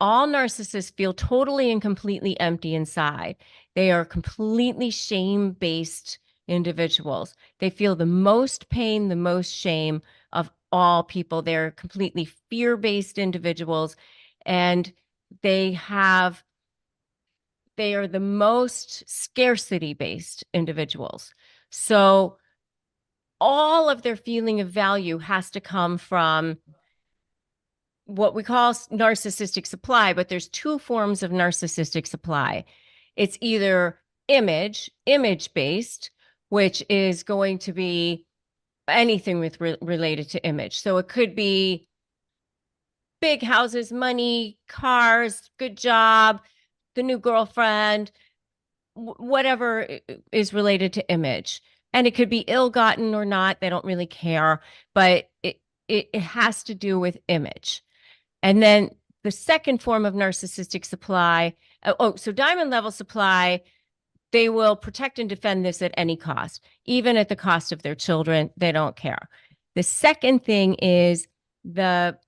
all narcissists feel totally and completely empty inside. They are completely shame-based individuals. They feel the most pain, the most shame of all people. They're completely fear-based individuals, and they are the most scarcity-based individuals. So all of their feeling of value has to come from what we call narcissistic supply, but there's two forms of narcissistic supply. It's either image-based, which is going to be anything with related to image. So it could be big houses, money, cars, good job, the new girlfriend, whatever is related to image. And it could be ill-gotten or not. They don't really care, but it has to do with image. And then the second form of narcissistic supply, so diamond level supply, they will protect and defend this at any cost, even at the cost of their children. They don't care. The second thing is the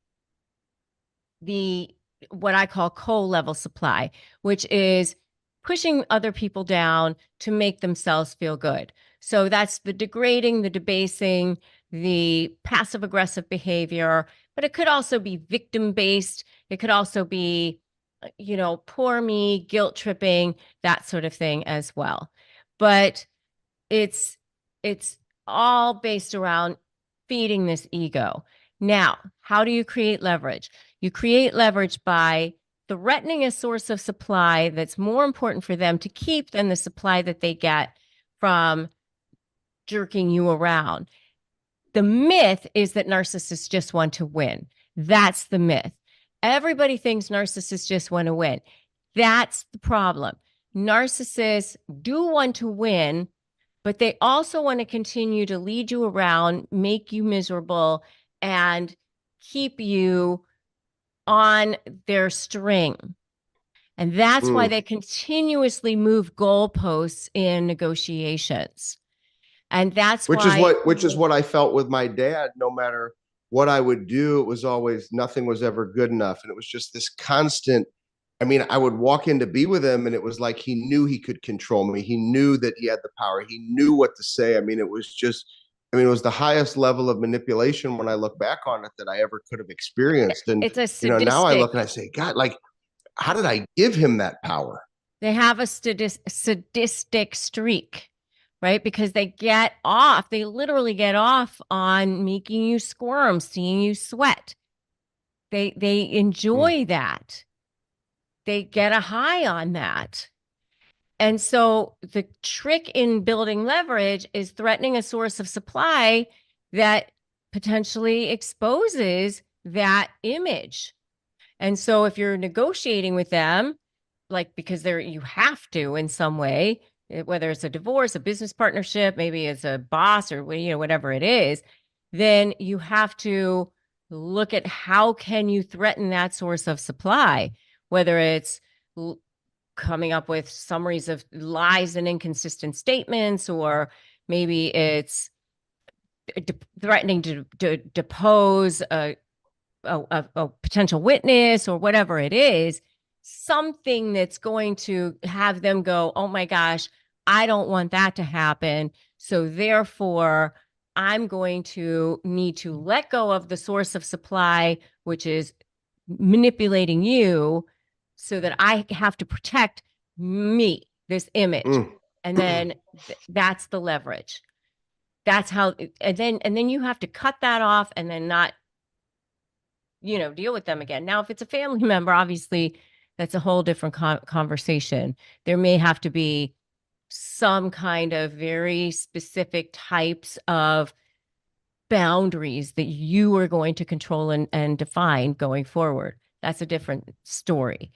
what I call coal level supply, which is pushing other people down to make themselves feel good. So that's the degrading, the debasing, the passive aggressive behavior, but it could also be victim based. It could also be, poor me, guilt tripping, that sort of thing as well. But it's all based around feeding this ego. Now, how do you create leverage? You create leverage by threatening a source of supply that's more important for them to keep than the supply that they get from jerking you around. The myth is that narcissists just want to win. That's the myth. Everybody thinks narcissists just want to win. That's the problem. Narcissists do want to win, but they also want to continue to lead you around, make you miserable, and keep you on their string. And that's why they continuously move goalposts in negotiations. And that's which is what I felt with my dad. No matter what I would do, it was always, nothing was ever good enough. And it was just this constant, I would walk in to be with him and it was like he knew he could control me. He knew that he had the power. He knew what to say. It was the highest level of manipulation when I look back on it that I ever could have experienced. And it's a sadistic, now I look and I say, God, like, how did I give him that power? They have a sadistic streak, right? Because they literally get off on making you squirm, seeing you sweat. They enjoy that. they get a high on that. And so the trick in building leverage is threatening a source of supply that potentially exposes that image. And so if you're negotiating with them, like because you have to in some way, whether it's a divorce, a business partnership, maybe it's a boss or whatever it is, then you have to look at how can you threaten that source of supply, whether it's coming up with summaries of lies and inconsistent statements, or maybe it's threatening to depose a potential witness or whatever it is, something that's going to have them go, oh my gosh, I don't want that to happen. So therefore, I'm going to need to let go of the source of supply, which is manipulating you, so that I have to protect me, this image. And then that's the leverage. That's how, and then you have to cut that off and then not, deal with them again. Now, if it's a family member, obviously that's a whole different conversation. There may have to be some kind of very specific types of boundaries that you are going to control and define going forward. That's a different story.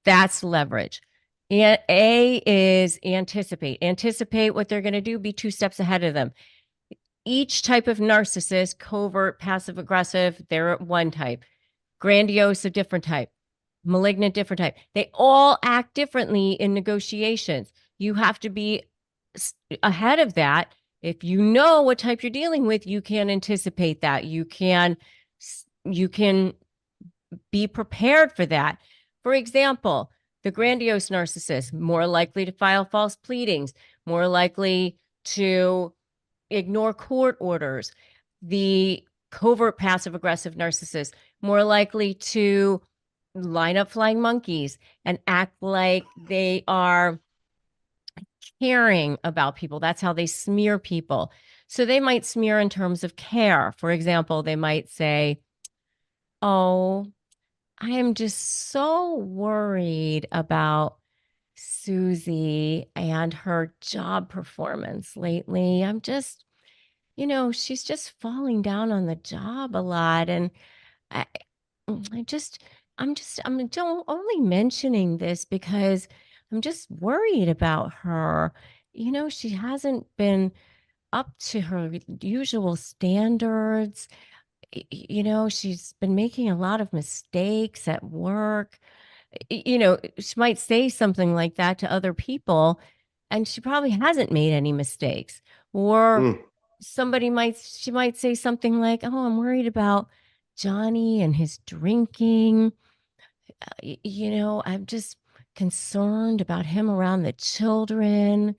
That's leverage. And A is anticipate. Anticipate what they're going to do, be 2 steps ahead of them. Each type of narcissist, covert, passive aggressive, they're one type. Grandiose, a different type. Malignant, different type. They all act differently in negotiations. You have to be ahead of that. If you know what type you're dealing with, you can anticipate that. You can be prepared for that. For example, the grandiose narcissist, more likely to file false pleadings, more likely to ignore court orders. The covert passive aggressive narcissist, more likely to line up flying monkeys and act like they are caring about people. That's how they smear people. So they might smear in terms of care. For example, they might say, oh, I am just so worried about Susie and her job performance lately. I'm just, she's just falling down on the job a lot. And I, I just, I'm don't only mentioning this because I'm just worried about her. She hasn't been up to her usual standards. She's been making a lot of mistakes at work. She might say something like that to other people, and she probably hasn't made any mistakes. Or she might say something like, oh, I'm worried about Johnny and his drinking. I'm just concerned about him around the children,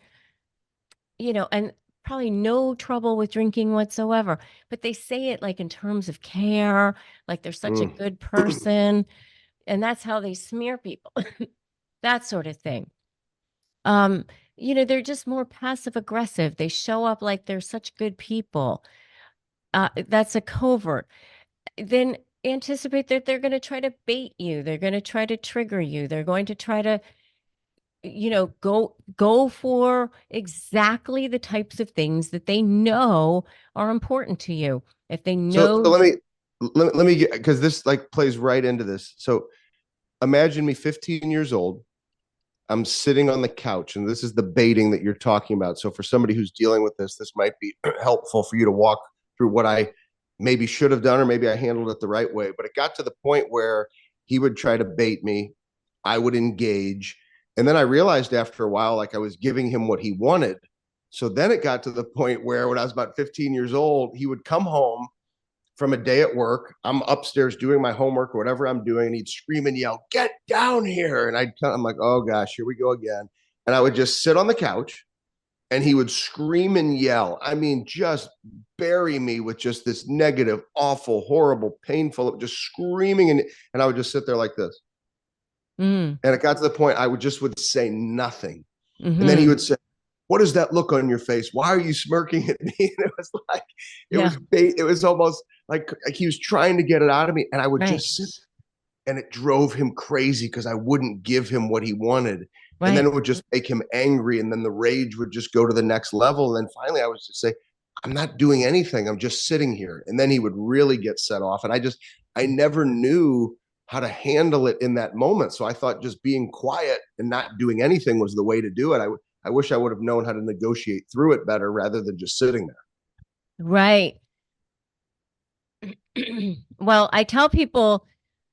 and probably no trouble with drinking whatsoever. But they say it like in terms of care, like they're such a good person. And that's how they smear people, that sort of thing. They're just more passive aggressive. They show up like they're such good people. That's a covert. Then anticipate that they're going to try to bait you. They're going to try to trigger you. They're going to try to, go for exactly the types of things that they know are important to you. If they know. So let me get, because this like plays right into this. So imagine me 15 years old. I'm sitting on the couch, and this is the baiting that you're talking about. So for somebody who's dealing with this might be helpful for you to walk through what I maybe should have done, or maybe I handled it the right way. But it got to the point where he would try to bait me. I would engage. And then I realized after a while, like I was giving him what he wanted. So then it got to the point where when I was about 15 years old, he would come home from a day at work. I'm upstairs doing my homework or whatever I'm doing, and he'd scream and yell, "Get down here!" And I'm like, "Oh gosh, here we go again." And I would just sit on the couch, and he would scream and yell. I mean, just bury me with just this negative, awful, horrible, painful, just screaming, and I would just sit there like this. And it got to the point I would say nothing, and then he would say, "What is that look on your face? Why are you smirking at me?" And it was like, it was almost like he was trying to get it out of me. And I would just sit. and it drove him crazy because I wouldn't give him what he wanted. And then Right. it would just make him angry. And then the rage would just go to the next level. And then finally I was just say, I'm not doing anything. I'm just sitting here. And then he would really get set off. And I never knew how to handle it in that moment. So I thought just being quiet and not doing anything was the way to do it. I wish I would have known how to negotiate through it better rather than just sitting there. Right. Well, I tell people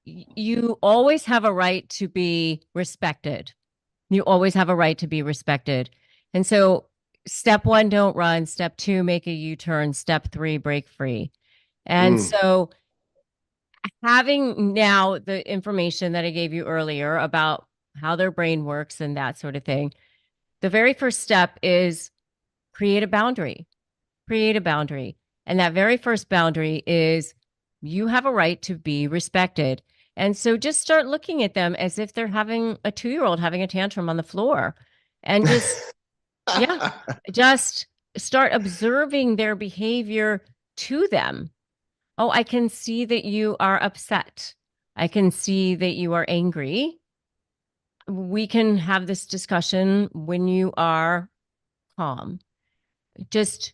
you always have a right to be respected. You always have a right to be respected. And so, step one, don't run. Step two, make a U turn. Step three, break free. And Mm. so, having now the information that I gave you earlier about how their brain works and that sort of thing, the very first step is create a boundary. Create a boundary. And that very first boundary is you have a right to be respected. And so just start looking at them as if they're having a 2-year-old having a tantrum on the floor. And just, yeah, just start observing their behavior to them. Oh, I can see that you are upset. I can see that you are angry. We can have this discussion when you are calm. Just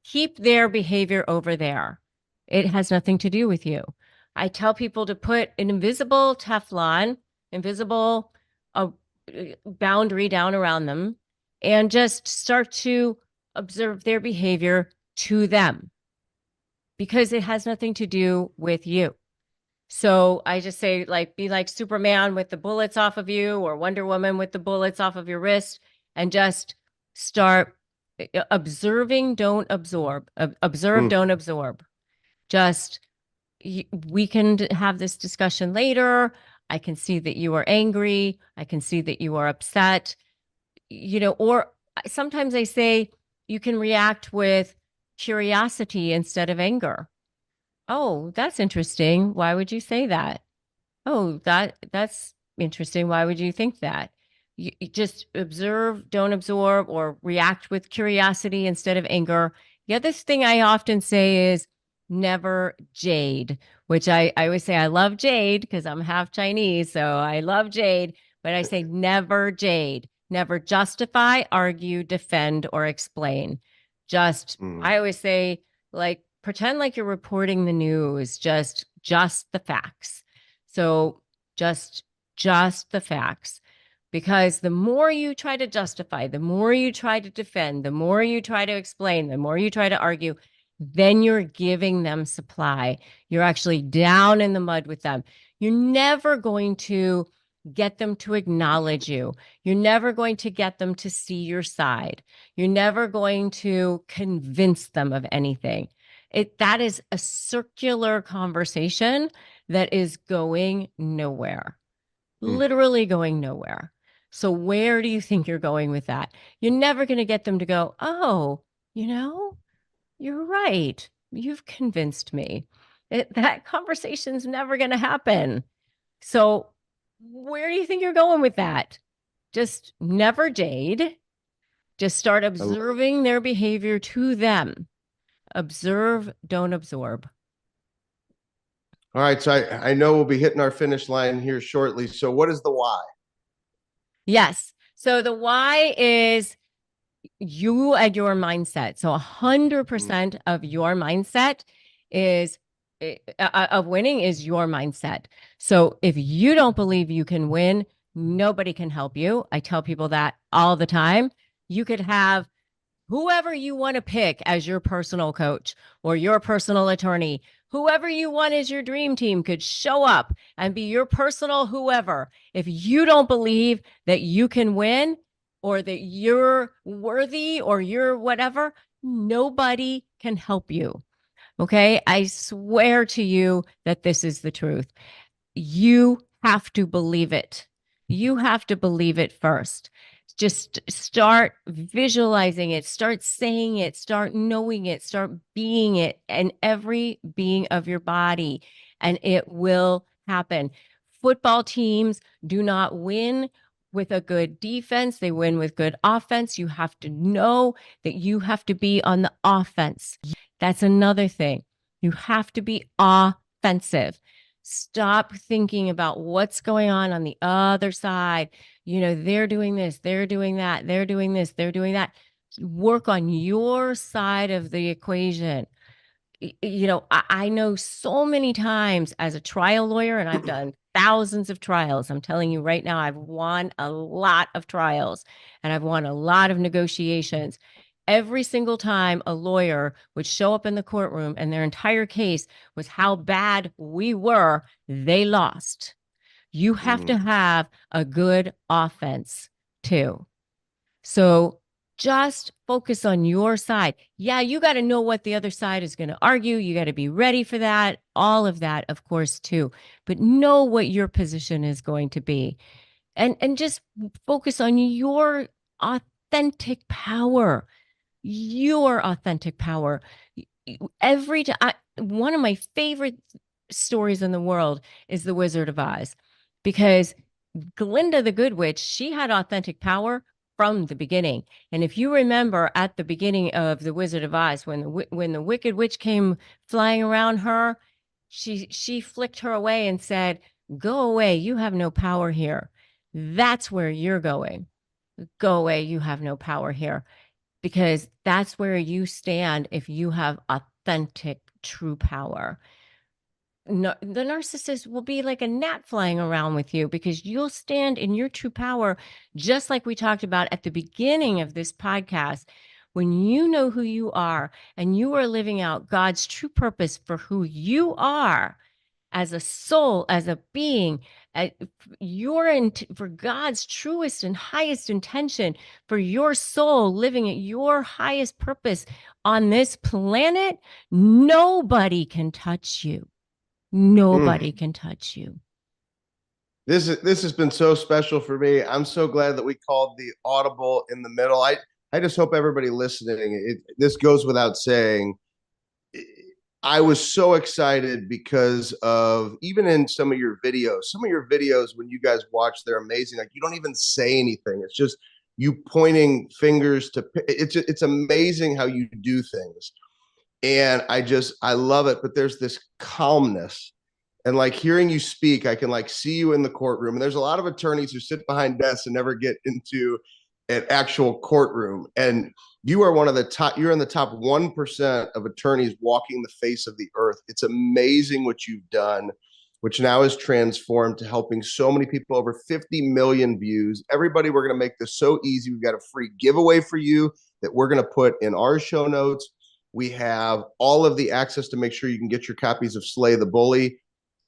keep their behavior over there. It has nothing to do with you. I tell people to put an invisible Teflon, invisible boundary down around them, and just start to observe their behavior to them because it has nothing to do with you. So I just say, like, be like Superman with the bullets off of you, or Wonder Woman with the bullets off of your wrist, and just start observing, don't absorb. Observe, Mm. don't absorb. Just, we can have this discussion later. I can see that you are angry. I can see that you are upset. Or sometimes I say you can react with curiosity instead of anger. Oh, that's interesting. Why would you say that? Oh, that's interesting. Why would you think that? You just observe, don't absorb, or react with curiosity instead of anger. The other thing I often say is never jade, which I always say I love jade because I'm half Chinese, so I love jade, but I say never jade. Never justify, argue, defend, or explain. Just, Mm. I always say, like, pretend like you're reporting the news, just the facts. So just the facts. Because the more you try to justify, the more you try to defend, the more you try to explain, the more you try to argue, then you're giving them supply. You're actually down in the mud with them. You're never going to get them to acknowledge you. You're never going to get them to see your side. You're never going to convince them of anything. That is a circular conversation that is going nowhere, Mm. literally going nowhere. So where do you think you're going with that? You're never going to get them to go, oh, you're right. You've convinced me. That conversation's never going to happen. So where do you think you're going with that? Just never jade. Just start observing their behavior to them. Observe, don't absorb. All right. So I know we'll be hitting our finish line here shortly. So what is the why? Yes. So the why is you and your mindset. So 100% of your mindset is of winning is your mindset. So if you don't believe you can win, nobody can help you. I tell people that all the time. You could have whoever you want to pick as your personal coach or your personal attorney, whoever you want as your dream team could show up and be your personal whoever. If you don't believe that you can win or that you're worthy or you're whatever, nobody can help you. Okay. I swear to you that this is the truth. You have to believe it. You have to believe it first. Just start visualizing it, start saying it, start knowing it, start being it in every being of your body, and it will happen. Football teams do not win with a good defense, they win with good offense. You have to know that you have to be on the offense. That's another thing. You have to be offensive. Stop thinking about what's going on the other side. They're doing this, they're doing that, they're doing this, they're doing that. Work on your side of the equation. I know so many times as a trial lawyer, and I've done thousands of trials. I'm telling you right now, I've won a lot of trials and I've won a lot of negotiations. Every single time a lawyer would show up in the courtroom and their entire case was how bad we were, they lost. You have to have a good offense too. So just focus on your side. Yeah, you got to know what the other side is going to argue. You got to be ready for that. All of that, of course, too. But know what your position is going to be. And just focus on your authentic power. Your authentic power. Every time, one of my favorite stories in the world is The Wizard of Oz, because Glinda the Good Witch, she had authentic power from the beginning. And if you remember at the beginning of The Wizard of Oz, when the Wicked Witch came flying around her, she flicked her away and said, "Go away, you have no power here." That's where you're going. Go away, you have no power here. Because that's where you stand if you have authentic, true power. No, the narcissist will be like a gnat flying around with you because you'll stand in your true power, just like we talked about at the beginning of this podcast. When you know who you are and you are living out God's true purpose for who you are as a soul, as a being, for God's truest and highest intention for your soul, living at your highest purpose on this planet, nobody can touch you. Nobody can touch you. This has been so special for me. I'm so glad that we called the audible in the middle. I just hope everybody listening, this goes without saying, I was so excited because of, even in some of your videos, when you guys watch, they're amazing. Like, you don't even say anything. It's just you pointing fingers to, it's amazing how you do things. And I love it. But there's this calmness, and like hearing you speak, I can like see you in the courtroom. And there's a lot of attorneys who sit behind desks and never get into an actual courtroom. And you are one of the top, you're in the top 1% of attorneys walking the face of the earth. It's amazing what you've done, which now is transformed to helping so many people, over 50 million views. Everybody, we're going to make this so easy. We've got a free giveaway for you that we're going to put in our show notes. We have all of the access to make sure you can get your copies of Slay the Bully.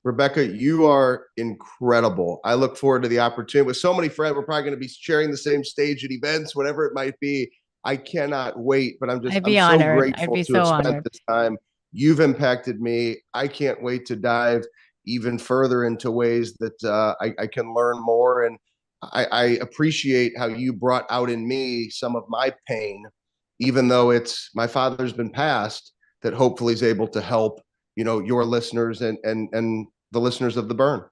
Rebecca, you are incredible. I look forward to the opportunity. With so many friends, we're probably going to be sharing the same stage at events, whatever it might be. I cannot wait, but I'm I'd be so honored. I'd grateful be to have so spent honored. this time. You've impacted me. I can't wait to dive even further into ways that I can learn more. And I appreciate how you brought out in me some of my pain, even though it's my father's been passed, that hopefully is able to help, your listeners and the listeners of The Burn.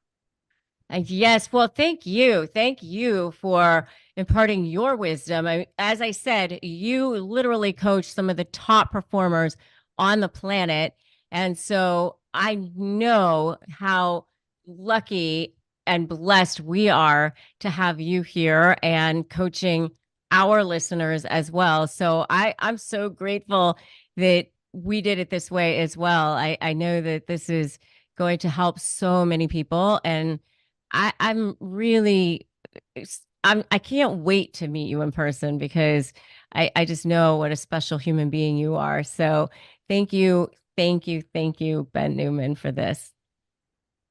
Yes. Well, thank you. Thank you for imparting your wisdom. As I said, you literally coach some of the top performers on the planet. And so I know how lucky and blessed we are to have you here and coaching our listeners as well. So I'm so grateful that we did it this way as well. I know that this is going to help so many people. And I'm really, I can't wait to meet you in person because I just know what a special human being you are. So thank you, Ben Newman, for this.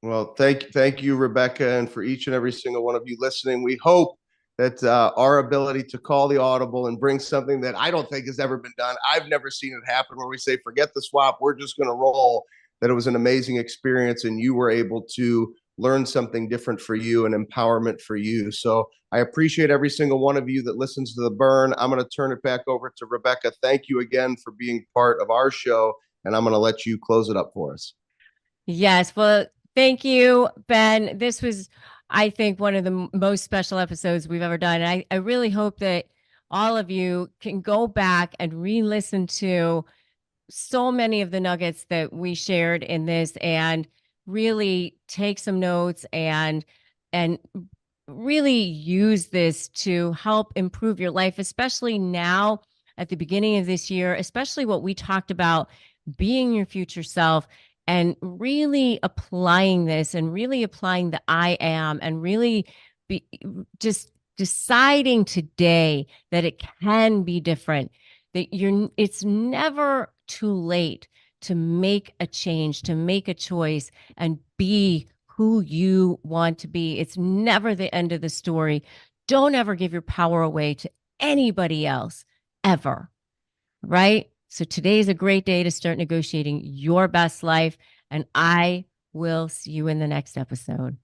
Well, thank you, Rebecca, and for each and every single one of you listening. We hope that our ability to call the audible and bring something that I don't think has ever been done. I've never seen it happen, where we say, forget the swap, we're just going to roll. That it was an amazing experience, and you were able to learn something different for you and empowerment for you. So I appreciate every single one of you that listens to The Burn. I'm going to turn it back over to Rebecca. Thank you again for being part of our show, and I'm going to let you close it up for us. Yes. Well, thank you, Ben. This was, I think, one of the most special episodes we've ever done. And I really hope that all of you can go back and re-listen to so many of the nuggets that we shared in this, and really take some notes and really use this to help improve your life, especially now at the beginning of this year, especially what we talked about, being your future self and really applying this and really applying the I am and really be just deciding today that it can be different, that it's never too late to make a change, to make a choice and be who you want to be. It's never the end of the story. Don't ever give your power away to anybody else, ever. Right? So today is a great day to start negotiating your best life. And I will see you in the next episode.